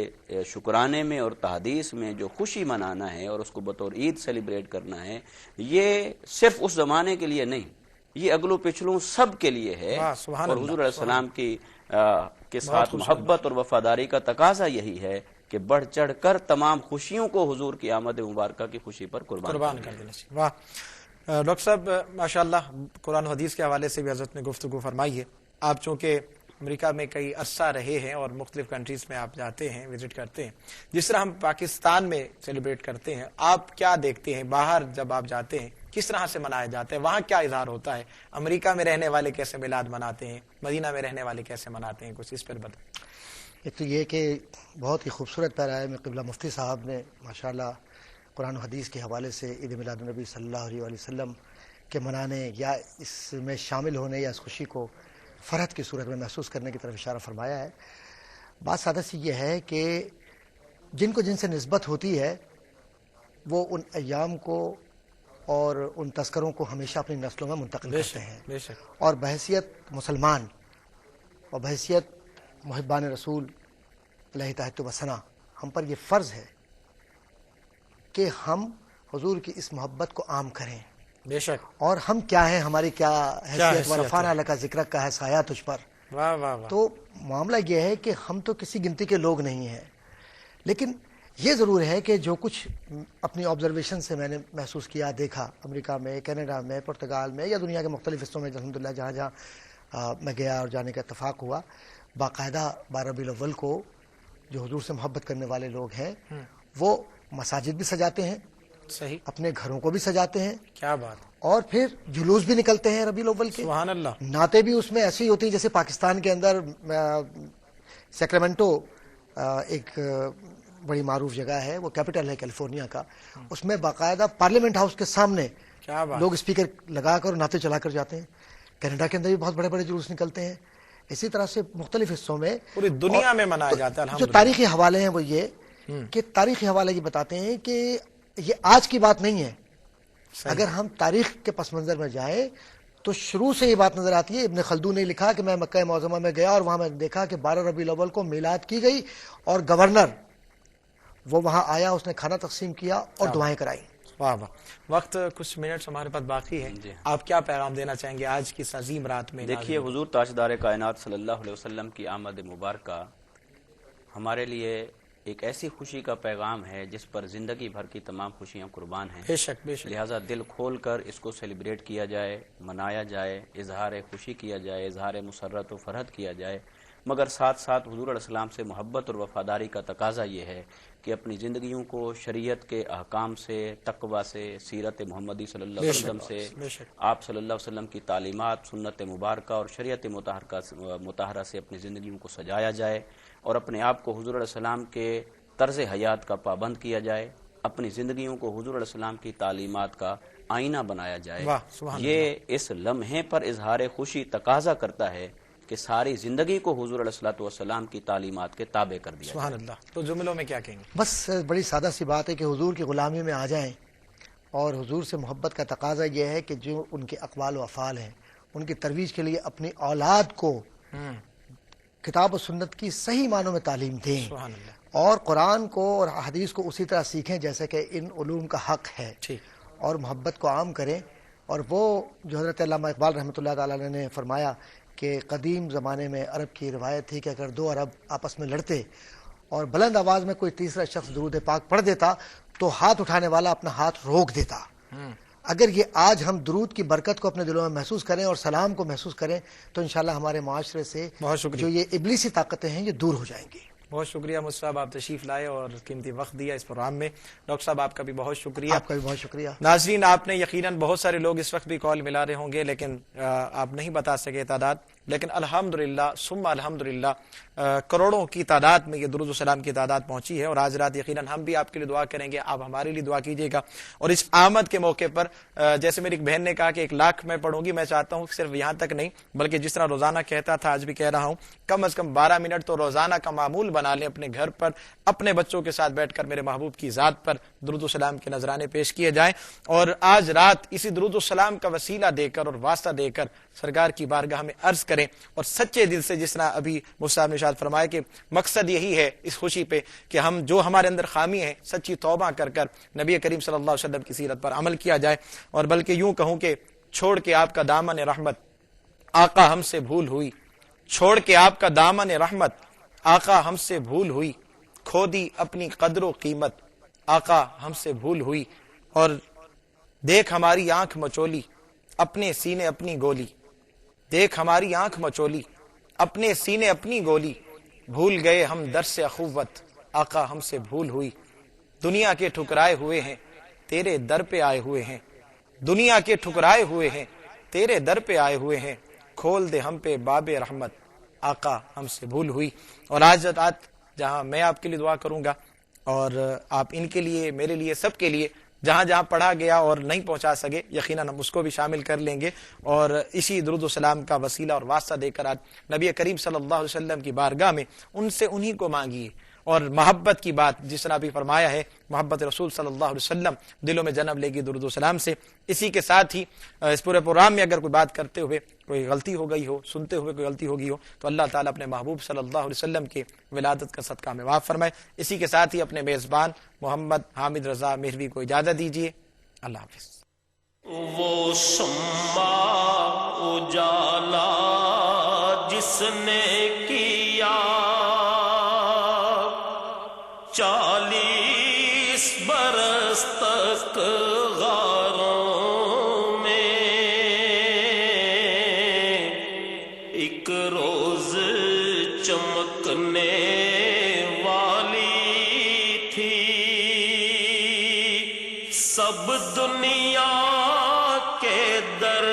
شکرانے میں اور تحدیث میں جو خوشی منانا ہے اور اس کو بطور عید سیلیبریٹ کرنا ہے، یہ صرف اس زمانے کے لیے نہیں، یہ اگلوں پچھلوں سب کے لیے ہے. اور حضور علیہ السلام کی کے ساتھ محبت اور وفاداری کا تقاضا یہی ہے کہ بڑھ چڑھ کر تمام خوشیوں کو حضور کی آمد مبارکہ کی خوشی پر قربان کر دینا.
واہ ڈاکٹر صاحب، ماشاءاللہ قرآن و حدیث کے حوالے سے بھی حضرت نے گفتگو فرمائی ہے. آپ چونکہ امریکہ میں کئی عرصہ رہے ہیں اور مختلف کنٹریز میں آپ جاتے ہیں، وزٹ کرتے ہیں، جس طرح ہم پاکستان میں سیلیبریٹ کرتے ہیں، آپ کیا دیکھتے ہیں باہر جب آپ جاتے ہیں کس طرح سے منایا جاتا ہے؟ وہاں کیا اظہار ہوتا ہے؟ امریکہ میں رہنے والے کیسے میلاد مناتے ہیں، مدینہ میں رہنے والے کیسے مناتے ہیں؟ کچھ اس پر بتائیں.
ایک تو یہ کہ بہت ہی خوبصورت پیرائے میں قبلہ مفتی صاحب نے ماشاءاللہ قرآن و حدیث کے حوالے سے عید میلاد النبی صلی اللہ علیہ وسلم کے منانے یا اس میں شامل ہونے یا اس خوشی کو فرحت کی صورت میں محسوس کرنے کی طرف اشارہ فرمایا ہے. بات سادہ سی یہ ہے کہ جن کو جن سے نسبت ہوتی ہے وہ ان ایام کو اور ان تذکروں کو ہمیشہ اپنی نسلوں میں منتقل کرتے ہیں. اور بحیثیت مسلمان اور بحیثیت محبان رسول علیہ تحت و ثنا ہم پر یہ فرض ہے کہ ہم حضور کی اس محبت کو عام کریں.
بے شک.
اور ہم کیا ہیں، ہماری کیا حیثیت، ورفعنا لک ذکرک کا ہے سایہ تجھ پر.
واہ واہ واہ.
تو معاملہ یہ ہے کہ ہم تو کسی گنتی کے لوگ نہیں ہیں، لیکن یہ ضرور ہے کہ جو کچھ اپنی آبزرویشن سے میں نے محسوس کیا، دیکھا امریکہ میں، کینیڈا میں، پرتگال میں یا دنیا کے مختلف حصوں میں الحمدللہ جہاں جہاں میں گیا اور جانے کا اتفاق ہوا، باقاعدہ 12 ربیع الاول کو جو حضور سے محبت کرنے والے لوگ ہیں وہ مساجد بھی سجاتے ہیں،
صحیح، اپنے
گھروں کو بھی سجاتے ہیں.
کیا بات.
اور پھر جلوس بھی نکلتے ہیں ربیع الاول کے.
سبحان اللہ.
نعتیں بھی اس میں ایسی ہوتی ہیں جیسے پاکستان کے اندر سیکرامنٹو ایک بڑی معروف جگہ ہے، وہ کیپٹل ہے کیلیفورنیا کا، اس میں باقاعدہ پارلیمنٹ ہاؤس کے سامنے لوگ اسپیکر لگا کر نعتیں چلا کر جاتے ہیں. کینیڈا کے اندر بھی بہت بڑے بڑے جلوس نکلتے ہیں. اسی طرح سے مختلف حصوں میں
پوری دنیا میں منایا جاتا ہے.
جو تاریخی حوالے ہیں وہ یہ کہ تاریخی حوالے یہ بتاتے ہیں کہ یہ آج کی بات نہیں ہے. اگر ہم تاریخ کے پس منظر میں جائیں تو شروع سے یہ بات نظر آتی ہے. ابن خلدون نے لکھا کہ میں مکہ معظمہ میں گیا اور وہاں میں دیکھا کہ 12 ربیع الاول کو میلاد کی گئی اور گورنر وہ وہاں آیا، اس نے کھانا تقسیم کیا اور دعائیں کرائی.
واہ واہ. وقت کچھ منٹس ہمارے پاس باقی ہے، آپ کیا پیغام دینا چاہیں گے آج کی اس عظیم رات میں؟
دیکھیے، حضور تاجدار کائنات صلی اللہ علیہ وسلم کی آمد مبارکہ ہمارے لیے ایک ایسی خوشی کا پیغام ہے جس پر زندگی بھر کی تمام خوشیاں قربان ہیں.
بے شک بے شک.
لہٰذا دل کھول کر اس کو سیلیبریٹ کیا جائے، منایا جائے، اظہار خوشی کیا جائے، اظہار مسرت و فرحت کیا جائے، مگر ساتھ ساتھ حضور علیہ السلام سے محبت اور وفاداری کا تقاضا یہ ہے کہ اپنی زندگیوں کو شریعت کے احکام سے، تقوی سے، سیرت محمدی صلی اللہ علیہ وسلم سے، آپ صلی اللہ علیہ وسلم کی تعلیمات، سنت مبارکہ اور شریعت مطہرہ سے اپنی زندگیوں کو سجایا جائے اور اپنے آپ کو حضور علیہ السلام کے طرز حیات کا پابند کیا جائے، اپنی زندگیوں کو حضور علیہ السلام کی تعلیمات کا آئینہ بنایا جائے. یہ اس لمحے پر اظہار خوشی تقاضا کرتا ہے کہ ساری زندگی کو حضور علیہ السلام کی تعلیمات کے تابع کر دیا.
سبحان اللہ. تو جملوں میں کیا کہیں گے؟
بس بڑی سادہ سی بات ہے کہ حضور کی غلامی میں آ جائیں اور حضور سے محبت کا تقاضا یہ ہے کہ جو ان کے اقوال و افعال ہیں ان کی ترویج کے لیے اپنی اولاد کو کتاب و سنت کی صحیح معنوں میں تعلیم دیں اور قرآن کو اور حدیث کو اسی طرح سیکھیں جیسے کہ ان علوم کا حق ہے، اور محبت کو عام کریں. اور وہ جو حضرت علامہ اقبال رحمۃ اللہ تعالی نے فرمایا کہ قدیم زمانے میں عرب کی روایت تھی کہ اگر 2 عرب آپس میں لڑتے اور بلند آواز میں کوئی تیسرا شخص درود پاک پڑھ دیتا تو ہاتھ اٹھانے والا اپنا ہاتھ روک دیتا. اگر یہ آج ہم درود کی برکت کو اپنے دلوں میں محسوس کریں اور سلام کو محسوس کریں تو انشاءاللہ ہمارے معاشرے سے جو یہ ابلیسی طاقتیں ہیں یہ دور ہو جائیں گی.
بہت شکریہ مجھ صاحب، آپ تشریف لائے اور قیمتی وقت دیا اس پروگرام میں۔ ڈاکٹر صاحب آپ کا بھی بہت شکریہ۔
آپ کا بھی بہت شکریہ۔
ناظرین، آپ نے یقیناً بہت سارے لوگ اس وقت بھی کال ملا رہے ہوں گے، لیکن آپ نہیں بتا سکے تعداد، لیکن الحمدللہ ثم الحمدللہ کروڑوں کی تعداد میں یہ درود و سلام کی تعداد پہنچی ہے، اور آج رات یقیناً ہم بھی آپ کے لیے دعا کریں گے، آپ ہمارے لیے دعا کیجیے گا۔ اور اس آمد کے موقع پر جیسے میری ایک بہن نے کہا کہ 1 لاکھ میں پڑھوں گی، میں چاہتا ہوں صرف یہاں تک نہیں بلکہ جس طرح روزانہ کہتا تھا آج بھی کہہ رہا ہوں، کم از کم 12 منٹ تو روزانہ کا معمول بنا لیں، اپنے گھر پر اپنے بچوں کے ساتھ بیٹھ کر میرے محبوب کی ذات پر درود و سلام کے نذرانے پیش کیے جائیں، اور آج رات اسی درود و سلام کا وسیلہ دے کر اور واسطہ دے کر سرکار کی بارگاہ میں عرض کریں، اور سچے دل سے، جس طرح ابھی مصعب نے ارشاد فرمایا کہ مقصد یہی ہے اس خوشی پہ کہ ہم جو ہمارے اندر خامی ہے سچی توبہ کر کر نبی کریم صلی اللہ علیہ وسلم کی سیرت پر عمل کیا جائے، اور بلکہ یوں کہوں کہ چھوڑ کے آپ کا دامن رحمت آقا ہم سے بھول ہوئی، چھوڑ کے آپ کا دامن رحمت آقا ہم سے بھول ہوئی، کھو دی اپنی قدر و قیمت آقا ہم سے بھول ہوئی، اور دیکھ ہماری آنکھ مچولی اپنے سینے اپنی گولی، دیکھ ہماری آنکھ مچولی اپنے سینے اپنی گولی، بھول گئے ہم درس اخوت آقا ہم سے بھول ہوئی، دنیا کے ٹھکرائے ہوئے ہیں تیرے در پہ آئے ہوئے ہیں، دنیا کے ٹھکرائے ہوئے ہیں تیرے در پہ آئے ہوئے ہیں، کھول دے ہم پہ باب رحمت آقا ہم سے بھول ہوئی۔ اور آج رات جہاں میں آپ کے لیے دعا کروں گا اور آپ ان کے لیے، میرے لیے، سب کے لیے جہاں جہاں پڑھا گیا اور نہیں پہنچا سکے یقیناً ہم اس کو بھی شامل کر لیں گے، اور اسی درود و سلام کا وسیلہ اور واسطہ دے کر آج نبی کریم صلی اللہ علیہ وسلم کی بارگاہ میں ان سے انہی کو مانگیے، اور محبت کی بات جس طرح بھی فرمایا ہے، محبت رسول صلی اللہ علیہ وسلم دلوں میں جنم لے گی درود و سلام سے۔ اسی کے ساتھ ہی اس پورے پروگرام میں اگر کوئی بات کرتے ہوئے کوئی غلطی ہو گئی ہو، سنتے ہوئے کوئی غلطی ہو گئی ہو، تو اللہ تعالیٰ اپنے محبوب صلی اللہ علیہ وسلم کے ولادت کا صدقہ میں معاف فرمائے۔ اسی کے ساتھ ہی اپنے میزبان محمد حامد رضا مہروی کو اجازت دیجیے، اللہ حافظ۔
وہ شمع اجالا جس نے کیا 40 برس تک غاروں میں، ایک روز چمکنے والی تھی، سب دنیا کے در